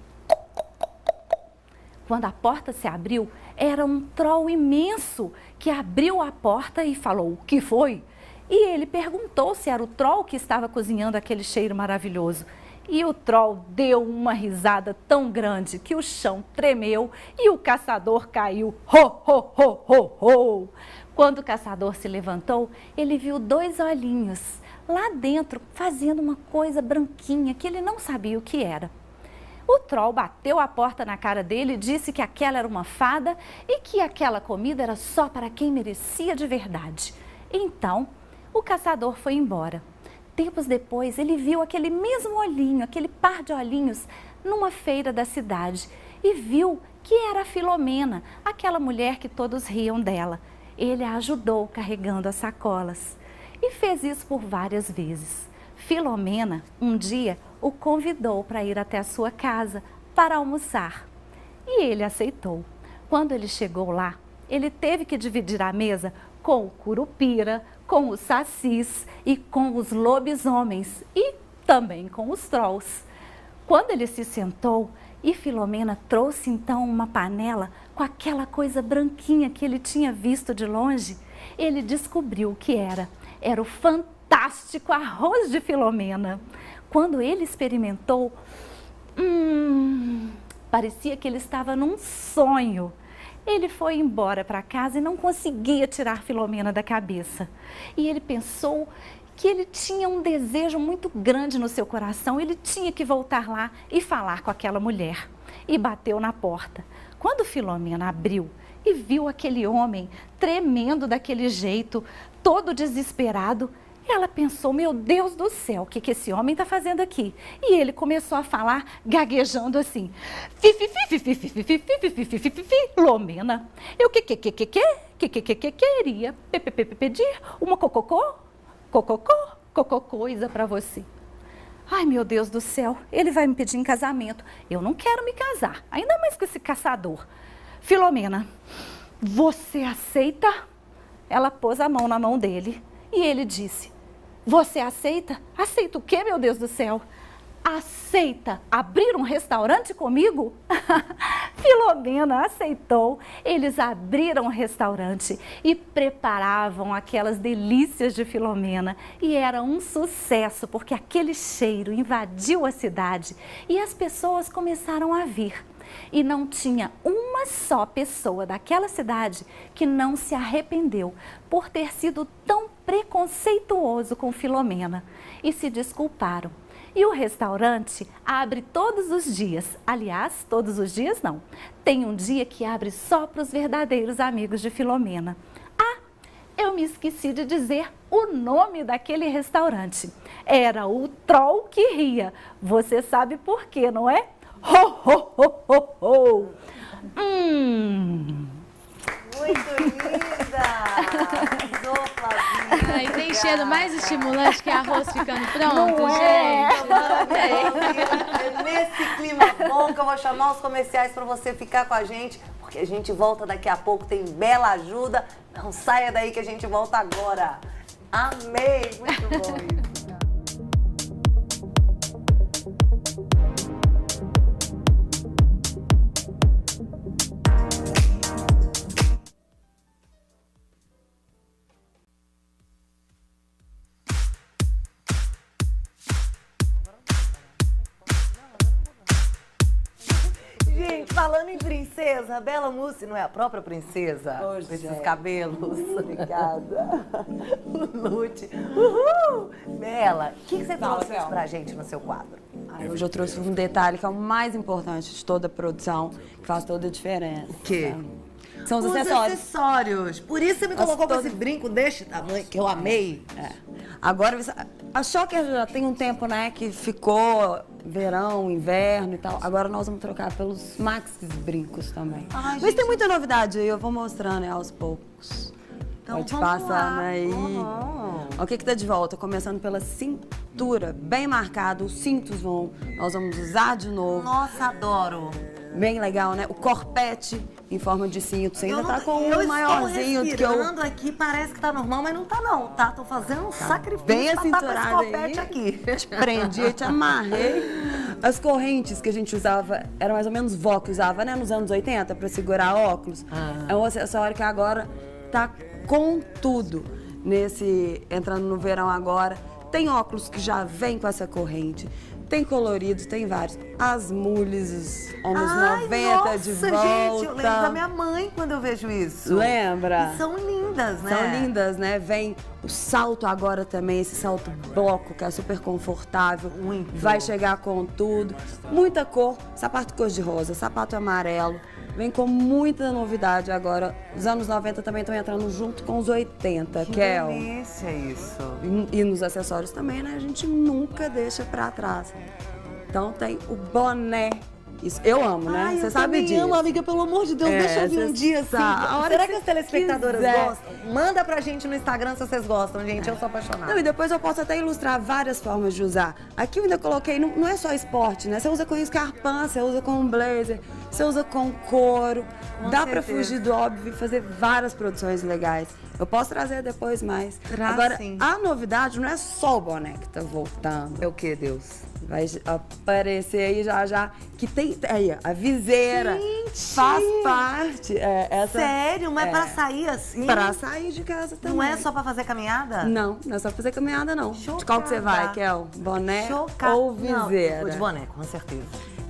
Quando a porta se abriu, era um troll imenso que abriu a porta e falou: "O que foi?" E ele perguntou se era o troll que estava cozinhando aquele cheiro maravilhoso. E o troll deu uma risada tão grande que o chão tremeu e o caçador caiu. Ho, ho, ho, ho, ho! Quando o caçador se levantou, ele viu 2 olhinhos lá dentro fazendo uma coisa branquinha que ele não sabia o que era. O troll bateu a porta na cara dele e disse que aquela era uma fada e que aquela comida era só para quem merecia de verdade. Então, o caçador foi embora. Tempos depois, ele viu aquele mesmo olhinho, aquele par de olhinhos, numa feira da cidade e viu que era a Filomena, aquela mulher que todos riam dela. Ele a ajudou carregando as sacolas e fez isso por várias vezes. Filomena, um dia, o convidou para ir até a sua casa para almoçar e ele aceitou. Quando ele chegou lá, ele teve que dividir a mesa com o curupira, com os sacis e com os lobisomens e também com os trolls. Quando ele se sentou e Filomena trouxe então uma panela com aquela coisa branquinha que ele tinha visto de longe, ele descobriu o que era. Era o fantástico arroz de Filomena. Quando ele experimentou, parecia que ele estava num sonho. Ele foi embora para casa e não conseguia tirar Filomena da cabeça. E ele pensou que ele tinha um desejo muito grande no seu coração, ele tinha que voltar lá e falar com aquela mulher. E bateu na porta. Quando Filomena abriu e viu aquele homem tremendo daquele jeito, todo desesperado, ela pensou: meu Deus do céu, o que esse homem está fazendo aqui? E ele começou a falar gaguejando assim: Filomena, eu queria pedir uma coisa para você. Ai, meu Deus do céu, ele vai me pedir em casamento. Eu não quero me casar, ainda mais com esse caçador. Filomena, você aceita? Ela pôs a mão na mão dele e ele disse: você aceita? Aceita o quê, meu Deus do céu? Aceita abrir um restaurante comigo? Filomena aceitou. Eles abriram um restaurante e preparavam aquelas delícias de Filomena. E era um sucesso, porque aquele cheiro invadiu a cidade e as pessoas começaram a vir. E não tinha uma só pessoa daquela cidade que não se arrependeu por ter sido tão preconceituoso com Filomena e se desculparam. E o restaurante abre todos os dias. Aliás, todos os dias não. Tem um dia que abre só para os verdadeiros amigos de Filomena. Ah, eu me esqueci de dizer o nome daquele restaurante. Era o Troll que Ria. Você sabe por quê, não é? Ho, ho, ho, ho, ho. Muito linda! Arrasou, Flavinha. Ai, tem cheiro mais estimulante que arroz ficando pronto, Não é, gente. É nesse clima bom que eu vou chamar os comerciais para você ficar com a gente, porque a gente volta daqui a pouco, tem bela ajuda. Não saia daí que a gente volta agora. Amei! Muito bom isso. Gente, falando em princesa, a Bela Mussi não é a própria princesa? Hoje Com esses é. cabelos. Obrigada. O Lute. Uhul! Bela, o que você trouxe Bela. pra gente no seu quadro? Hoje eu trouxe um detalhe que é o mais importante de toda a produção, que faz toda a diferença. O quê? São os Os acessórios. acessórios. Por isso você me As colocou com todas- esse brinco deste tamanho, que eu amei. Agora, a Choker já tem um tempo, né, que ficou verão, inverno e tal. Agora nós vamos trocar pelos Maxis brincos também. Ai, Mas gente. tem muita novidade aí, eu vou mostrando, né, aos poucos. Então, Pode vamos passando lá. aí. Uhum. O que tá de volta? Começando pela cintura, bem marcado. Os cintos nós vamos usar de novo. Nossa, adoro. Bem legal, né? O corpete em forma de cinto. Você ainda Eu tá não- com eu um maiorzinho estou que eu... respirando aqui, parece que tá normal, mas não tá não, tá? Tô fazendo um sacrifício bem pra tá com esse acinturada corpete aí. aqui. Te prendi, te amarrei. As correntes que a gente usava, era mais ou menos vó que usava, né? Nos anos 80, pra segurar óculos. É um acessório que agora tá com tudo. Entrando no verão agora. Tem óculos que já vem com essa corrente. Tem coloridos, tem vários. As mules, os anos 90 nossa, de volta. gente, eu lembro da minha mãe quando eu vejo isso. Lembra? E são lindas, né? São lindas, né? Vem o salto agora também, esse salto bloco, que é super confortável. Muito. Vai chegar com tudo. Muita cor, sapato cor de rosa, sapato amarelo. Vem com muita novidade agora. Os anos 90 também estão entrando junto com os 80, Que Kel. delícia isso. E nos acessórios também, né? A gente nunca deixa pra trás. Então tem o boné. Isso eu amo, né? Ai, Você eu sabe também disso. amo, amiga, pelo amor de Deus, É, deixa eu vir um cê dia assim. sabe. A hora Será que que as cê telespectadoras quiser. gostam? Manda pra gente no Instagram se vocês gostam, gente. Eu sou apaixonada. Não, e depois eu posso até ilustrar várias formas de usar. Aqui eu ainda coloquei, não é só esporte, né? Você usa com escarpão, você usa com blazer, você usa com couro. Com Dá pra certeza. fugir do óbvio e fazer várias produções legais. Eu posso trazer depois mais. Traz Agora, sim. a novidade não é só o boné que tá voltando. É o que, Deus? Vai aparecer aí já que tem aí, a viseira. Gente! Faz parte. Essa, Sério? Mas é, pra sair assim? Pra sair de casa também. Não é só pra fazer caminhada? Não, não é só fazer caminhada, não. De qual que você vai, Chocada. Kel? Boné Chocada. ou Não, viseira? eu vou de boné, com certeza.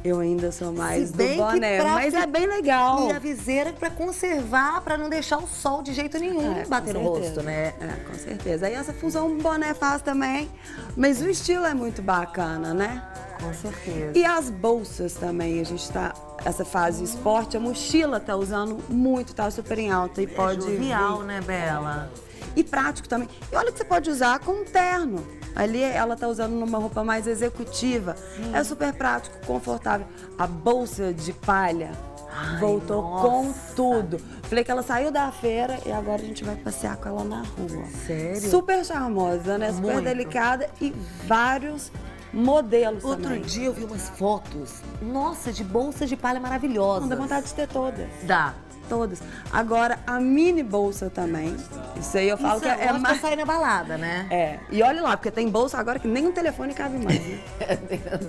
Eu ainda sou mais Se do bem que boné, pra mas fi- é bem legal. E a viseira pra conservar, pra não deixar o sol de jeito nenhum Com bater no certeza. rosto, né? É, com certeza. Aí essa fusão boné faz também, mas o estilo é muito bacana, né? Com certeza. E as bolsas também, a gente tá, essa fase esporte, a mochila tá usando muito, tá super em alta e pode Jovial, vir. né, Bela? E prático também. E olha que você pode usar com um terno. Ali ela tá usando numa roupa mais executiva. É super prático, confortável. A bolsa de palha voltou nossa. com tudo. Falei que ela saiu da feira e agora a gente vai passear com ela na rua. Sério? Super charmosa, né? Super Muito. delicada e vários modelos Outro também. dia eu vi umas fotos, nossa, de bolsas de palha maravilhosas. Não dá vontade de ter todas. Dá. Todas. Agora, a mini bolsa também. Isso aí eu falo Isso que é ótimo mais... pra sair na balada, né? É, e olha lá, porque tem bolsa agora que nem um telefone cabe mais, né?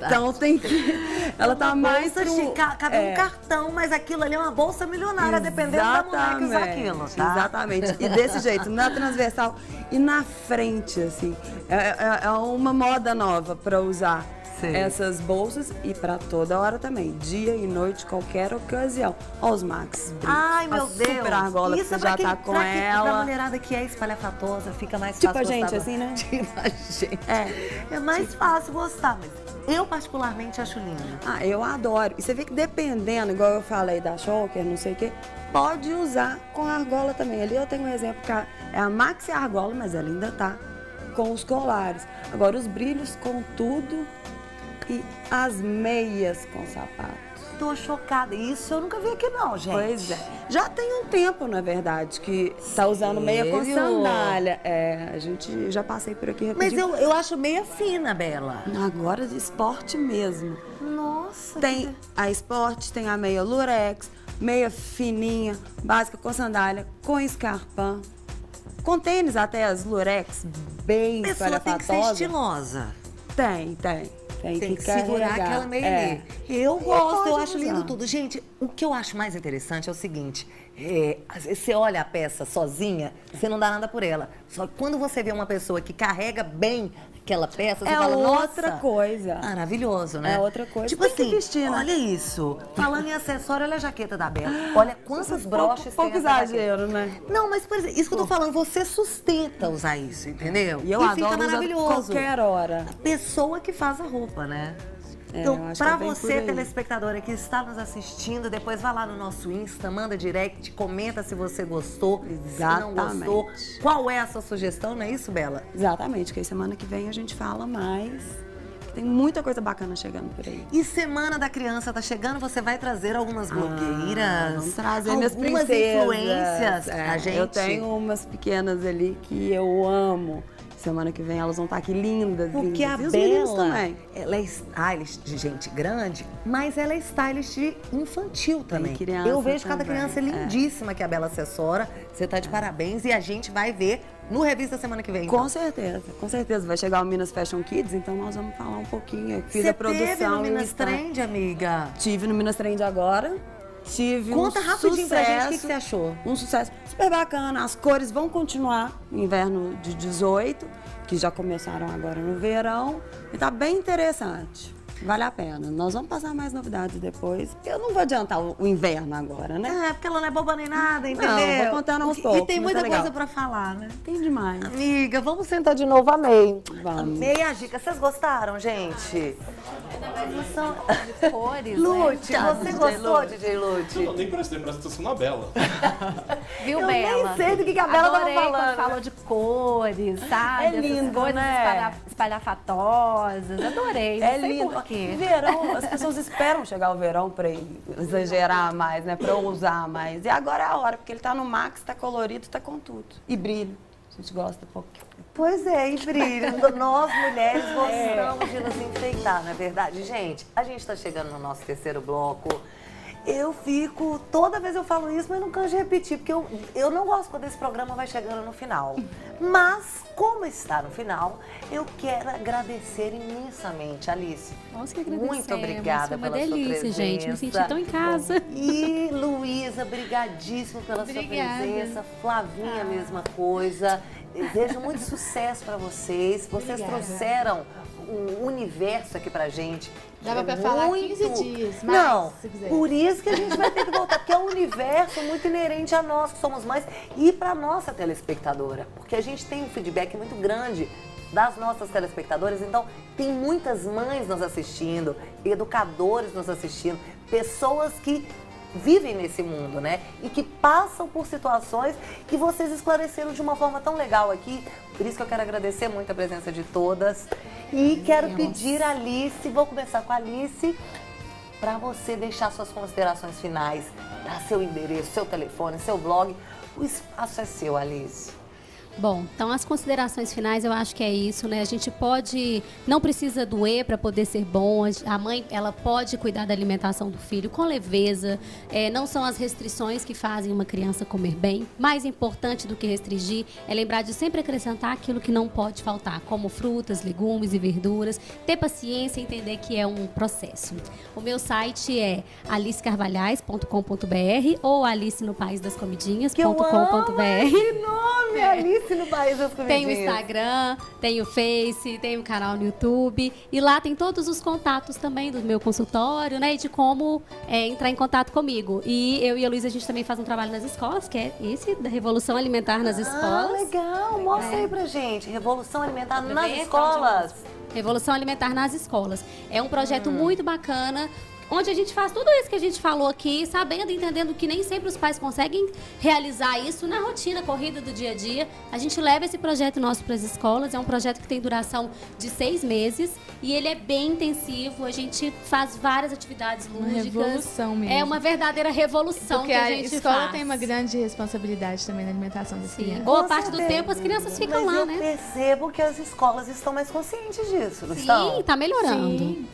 Então tem que... Ela tá mais bolsa pro... chique, cabe um cartão, mas aquilo ali é uma bolsa milionária, dependendo da mulher que usa aquilo, tá? Exatamente. E desse jeito, na transversal e na frente, assim. É uma moda nova pra usar. Sei. Essas bolsas e pra toda hora também, dia e noite, qualquer ocasião. Ó os Max. brincos. Ai, meu a Deus. super argola que Isso você é pra já quem, tá com pra ela. mulherada que é espalhafatosa, fica mais Tipo fácil a gente, gostar. assim, né? Tipo a gente. É. É mais fácil gostar, mas eu particularmente acho lindo. Ah, eu adoro. E você vê que dependendo, igual eu falei da Choker, não sei o quê, pode usar com a argola também. Ali eu tenho um exemplo que é a Maxi Argola, mas ela ainda tá com os colares. Agora, os brilhos com tudo, E as meias com sapato. Tô chocada. Isso eu nunca vi aqui não, gente. Pois é. Já tem um tempo, na verdade, que tá usando meia com sandália. A gente já passei por aqui Mas rapidinho. eu acho meia fina, Bela. Agora de esporte mesmo. Nossa. Tem a esporte, tem a meia lurex, meia fininha, básica com sandália, com escarpão. Com tênis até as lurex, bem A pessoa tem que ser espalhafatosas. estilosa. Tem Tem que segurar carregar. aquela meia ali. Eu gosto, pode eu acho lindo usar. tudo. Gente, o que eu acho mais interessante é o seguinte, às vezes você olha a peça sozinha, você não dá nada por ela. Só que quando você vê uma pessoa que carrega bem aquela peça, você É fala, outra nossa, coisa. maravilhoso, né? É outra coisa. Tipo Tem que assim, vestir, né? olha isso. Falando em acessório, olha a jaqueta da Bela. Olha quantos broches pouco tem essa jaqueta. exagero, né? Não, mas por exemplo, isso que eu tô falando, você sustenta usar isso, entendeu? E eu fica adoro usar maravilhoso. qualquer hora. A pessoa que faz a roupa, né? eu Então, acho pra que é bem por você, aí. telespectadora que está nos assistindo, depois vai lá no nosso Insta, manda direct, comenta se você gostou, se não gostou. Exatamente. Qual é a sua sugestão, não é isso, Bela? Exatamente, que aí semana que vem a gente fala mais. Tem muita coisa bacana chegando por aí. E Semana da Criança tá chegando, você vai trazer algumas blogueiras, Vamos trazer minhas algumas princesas. influências pra gente. Eu tenho umas pequenas ali que eu amo. Semana que vem elas vão estar aqui lindas, Porque lindas. a E os meninos Bela, também. ela é stylist de gente grande, mas ela é stylist de infantil também. criança Eu vejo cada também, criança lindíssima que a Bela assessora. Você tá de parabéns e a gente vai ver no Revista semana que vem. Então. Com certeza. Vai chegar o Minas Fashion Kids, então nós vamos falar um pouquinho. Eu fiz Você a produção. teve no e Minas está- Trend, amiga? Tive no Minas Trend agora. Tive Conta um rapidinho pra gente o que sucesso, você achou. Um sucesso super bacana. As cores vão continuar no inverno de 18, que já começaram agora no verão. E tá bem interessante. Vale a pena. Nós vamos passar mais novidades depois. Porque eu não vou adiantar o inverno agora, né? É, porque ela não é boba nem nada, entendeu? Não, vou contando aos E poucos, tem mas muita tá legal. coisa pra falar, né? Tem demais. Amiga, vamos sentar de novo, amei. Vamos. Amei a dica. Vocês gostaram, gente? Cores, Lute, né? você gostou, DJ Lute? Eu nem prestei atenção na Bela. Viu, Eu Bela? nem sei do que a Bela tava Adorei falando. quando falou de cores, sabe? É lindo, Essas cores né? espalhafatosas. Adorei, não É sei lindo. por quê. Verão, as pessoas esperam chegar o verão pra exagerar mais, né? Pra eu usar mais. E agora é a hora, porque ele tá no max, tá colorido, tá com tudo. E brilho. A gente gosta um pouco. Pois é, e brilho. Nós, mulheres, gostamos de nos enfeitar, não é verdade? Gente, a gente tá chegando no nosso terceiro bloco. Eu fico, toda vez eu falo isso, mas não canso de repetir, porque eu não gosto quando esse programa vai chegando no final. Mas, como está no final, eu quero agradecer imensamente, Alice. Nós que agradecemos. Muito obrigada Foi uma pela sua delícia, presença. gente. Me senti tão em casa. E Luísa, brigadíssimo pela sua Obrigada. presença. Flavinha, mesma coisa. Desejo muito sucesso para vocês. Vocês trouxeram um universo aqui pra gente. Dava É pra falar muito... 15 dias, mais, Não, se quiser. por isso que a gente vai ter que voltar, porque é um universo muito inerente a nós que somos mães e pra nossa telespectadora, porque a gente tem um feedback muito grande das nossas telespectadoras, então tem muitas mães nos assistindo, educadores nos assistindo, pessoas que vivem nesse mundo, né? E que passam por situações que vocês esclareceram de uma forma tão legal aqui. Por isso que eu quero agradecer muito a presença de todas. E quero pedir a Alice, vou começar com a Alice, para você deixar suas considerações finais, dar seu endereço, seu telefone, seu blog. O espaço é seu, Alice. Bom, então as considerações finais eu acho que é isso, né? A gente não precisa doer para poder ser bom. A mãe, ela pode cuidar da alimentação do filho com leveza. Não são as restrições que fazem uma criança comer bem. Mais importante do que restringir é lembrar de sempre acrescentar aquilo que não pode faltar, como frutas, legumes e verduras. Ter paciência e entender que é um processo. O meu site é alicecarvalhais.com.br ou alicenopaizdascomidinhas.com.br. Que nome, Alice no País das Comidinhas. Tem o Instagram, tem o Face, tem o canal no YouTube. E lá tem todos os contatos também do meu consultório, né? E de como entrar em contato comigo. E eu e a Luísa, a gente também faz um trabalho nas escolas, que é esse, da Revolução Alimentar nas Escolas. Ah, legal. Mostra aí pra gente. Revolução Alimentar nas ver? escolas. Revolução Alimentar nas Escolas. É um projeto muito bacana, onde a gente faz tudo isso que a gente falou aqui, sabendo e entendendo que nem sempre os pais conseguem realizar isso na rotina corrida do dia a dia. A gente leva esse projeto nosso para as escolas, é um projeto que tem duração de 6 meses e ele é bem intensivo, a gente faz várias atividades lúdicas. Uma revolução mesmo. É uma verdadeira revolução Porque que a gente escola faz. tem uma grande responsabilidade também na alimentação das crianças. Boa parte do tempo as crianças ficam Mas lá, eu né? percebo que as escolas estão mais conscientes disso, não Sim, estão? tá melhorando. Sim,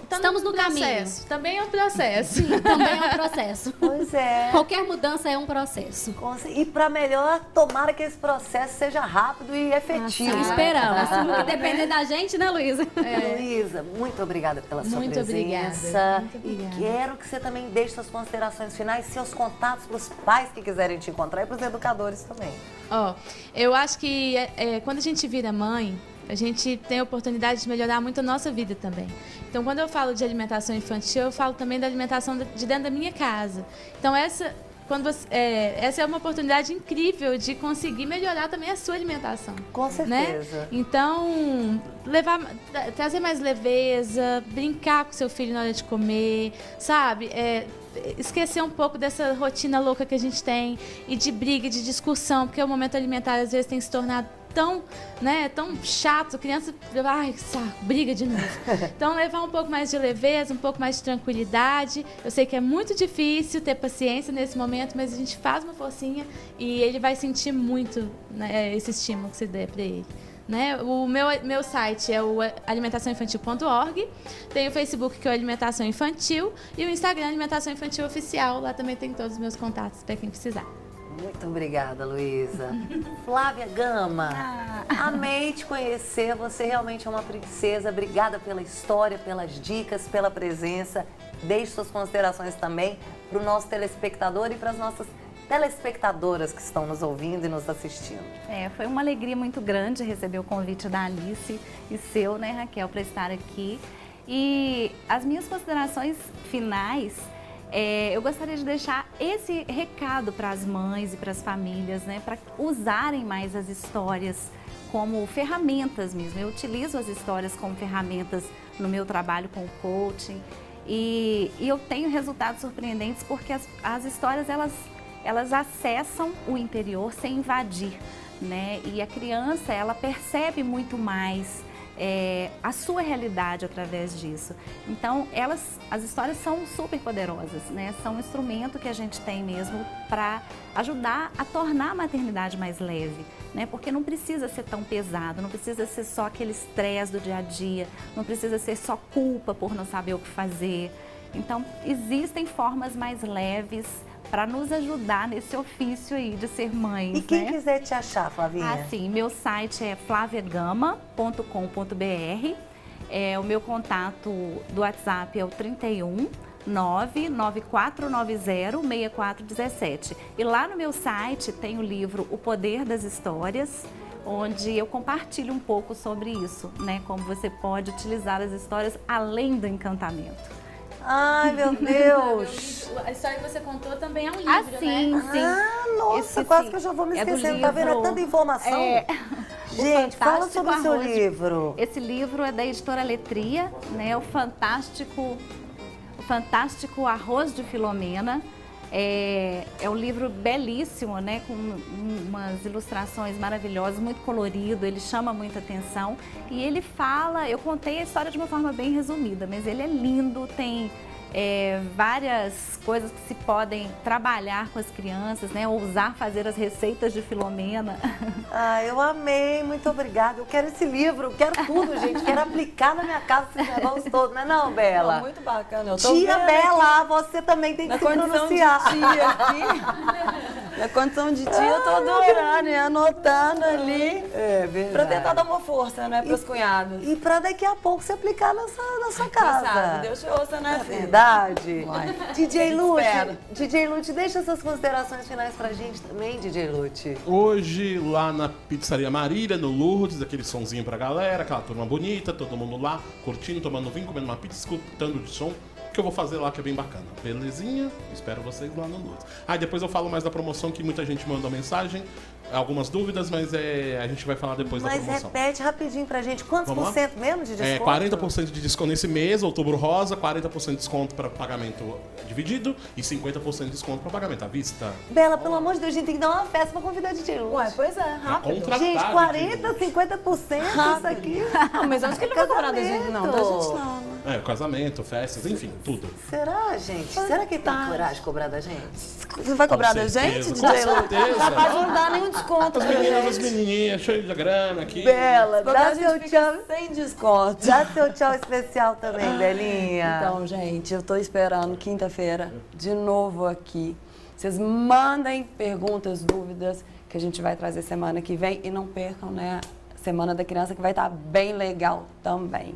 Estamos no processo. Também é um processo. Também é um processo. Pois é. Qualquer mudança é um processo. E para melhor, tomara que esse processo seja rápido e efetivo. Assim esperamos. No que depender da gente, né, Luísa? Luísa, muito obrigada pela sua Muito presença. obrigada, muito obrigada. E quero que você também deixe suas considerações finais, seus contatos para os pais que quiserem te encontrar e para os educadores também. Ó, eu acho que quando a gente vira mãe, a gente tem a oportunidade de melhorar muito a nossa vida também. Então, quando eu falo de alimentação infantil, eu falo também da alimentação de dentro da minha casa. Então, essa é uma oportunidade incrível de conseguir melhorar também a sua alimentação. Com Né? certeza. Então, trazer mais leveza, brincar com seu filho na hora de comer, sabe? Esquecer um pouco dessa rotina louca que a gente tem e de briga, de discussão, porque o momento alimentar às vezes tem se tornado tão chato, criança, ai, saco, briga de novo. Então, levar um pouco mais de leveza, um pouco mais de tranquilidade. Eu sei que é muito difícil ter paciência nesse momento, mas a gente faz uma forcinha e ele vai sentir muito, né, esse estímulo que você der para ele. Né? O meu site é o alimentaçãoinfantil.org, tem o Facebook que é o Alimentação Infantil e o Instagram Alimentação Infantil Oficial. Lá também tem todos os meus contatos para quem precisar. Muito obrigada, Luísa. Flávia Gama, amei te conhecer. Você realmente é uma princesa. Obrigada pela história, pelas dicas, pela presença. Deixe suas considerações também para o nosso telespectador e para as nossas telespectadoras que estão nos ouvindo e nos assistindo. Foi uma alegria muito grande receber o convite da Alice e seu, né, Raquel, para estar aqui. E as minhas considerações finais, eu gostaria de deixar esse recado para as mães e para as famílias, né, para usarem mais as histórias como ferramentas mesmo. Eu utilizo as histórias como ferramentas no meu trabalho com o coaching e eu tenho resultados surpreendentes porque as histórias, elas acessam o interior sem invadir, né? E a criança, ela percebe muito mais a sua realidade através disso. Então, as histórias são super poderosas, né? São um instrumento que a gente tem mesmo para ajudar a tornar a maternidade mais leve, né? Porque não precisa ser tão pesado, não precisa ser só aquele estresse do dia a dia, não precisa ser só culpa por não saber o que fazer. Então, existem formas mais leves para nos ajudar nesse ofício aí de ser mães. E quem né? quiser te achar, Flavinha? Sim, meu site é flaviagama.com.br. O meu contato do WhatsApp é o 31 994906417. E lá no meu site tem o livro O Poder das Histórias, onde eu compartilho um pouco sobre isso, né? Como você pode utilizar as histórias além do encantamento. Ai, meu Deus! A história que você contou também é um livro, Sim, né? sim. Nossa, quase que eu já vou me esquecendo. Tá vendo? É tanta informação. Gente, fala sobre o seu livro. Esse livro é da editora Letria, né? O Fantástico Arroz de Filomena. É um livro belíssimo, né? Com umas ilustrações maravilhosas, muito colorido, ele chama muita atenção. E ele fala, eu contei a história de uma forma bem resumida, mas ele é lindo, tem várias coisas que se podem trabalhar com as crianças, né? Ousar fazer as receitas de Filomena. Ah, eu amei, muito obrigada. Eu quero esse livro, eu quero tudo, gente. Quero aplicar na minha casa esses negócios todos, não é não, Bela? Muito bacana. Eu tô Tia vendo Bela, você também tem que na se condição pronunciar. de tia aqui. Na condição de tia, eu tô adorando e anotando ali. É verdade. Pra tentar dar uma força, né, pros cunhados. E pra daqui a pouco você aplicar na sua casa. Sabe, Deus te ouça, né, É filha? verdade. Vai. DJ Lute, Espero. DJ Lute, deixa suas considerações finais pra gente também, DJ Lute. Hoje, lá na Pizzaria Marília, no Lourdes, aquele sonzinho pra galera, aquela turma bonita, todo mundo lá, curtindo, tomando vinho, comendo uma pizza, escutando de som, que eu vou fazer lá, que é bem bacana. Belezinha? Espero vocês lá no Lourdes. Depois eu falo mais da promoção, que muita gente mandou mensagem. algumas dúvidas, mas a gente vai falar depois da Mas promoção. repete rapidinho pra gente, quantos Vamos por cento mesmo de desconto? 40% de desconto nesse mês, Outubro Rosa, 40% de desconto para pagamento dividido e 50% de desconto para pagamento à vista. Bela, pelo amor de Deus, a gente tem que dar uma festa pra convidar a DJ Luz. Ué, pois é, Pra rápido. contratar Gente, DJ 40%, Luz. 50% isso aqui. Não, mas acho que ele não vai cobrar da gente, não. Da gente não, né? Casamento, festas, enfim, tudo. Será, gente? Será que ele tem coragem de cobrar da gente? Você vai cobrar da gente, Com DJ Lu? certeza. Capaz de não dar nenhum desconto As pra meninas, as gente. menininhas, cheias de grana aqui. Bela, Qualquer dá a seu gente fica tchau. sem desconto. Dá seu tchau especial também, Belinha. Então, gente, eu tô esperando quinta-feira de novo aqui. Vocês mandem perguntas, dúvidas, que a gente vai trazer semana que vem. E não percam, né, Semana da Criança, que vai estar bem legal também.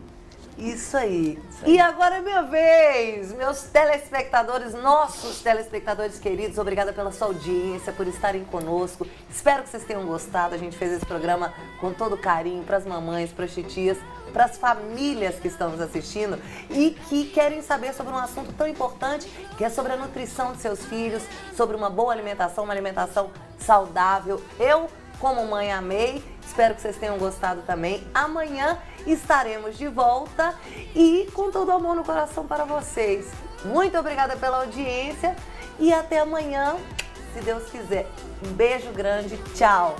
Isso aí. E agora é minha vez, meus telespectadores, nossos telespectadores queridos, obrigada pela sua audiência, por estarem conosco. Espero que vocês tenham gostado. A gente fez esse programa com todo carinho para as mamães, para as titias, para as famílias que estão nos assistindo e que querem saber sobre um assunto tão importante, que é sobre a nutrição de seus filhos, sobre uma boa alimentação, uma alimentação saudável. Eu, como mãe, amei. Espero que vocês tenham gostado também. Amanhã estaremos de volta e com todo o amor no coração para vocês. Muito obrigada pela audiência e até amanhã, se Deus quiser. Um beijo grande. Tchau.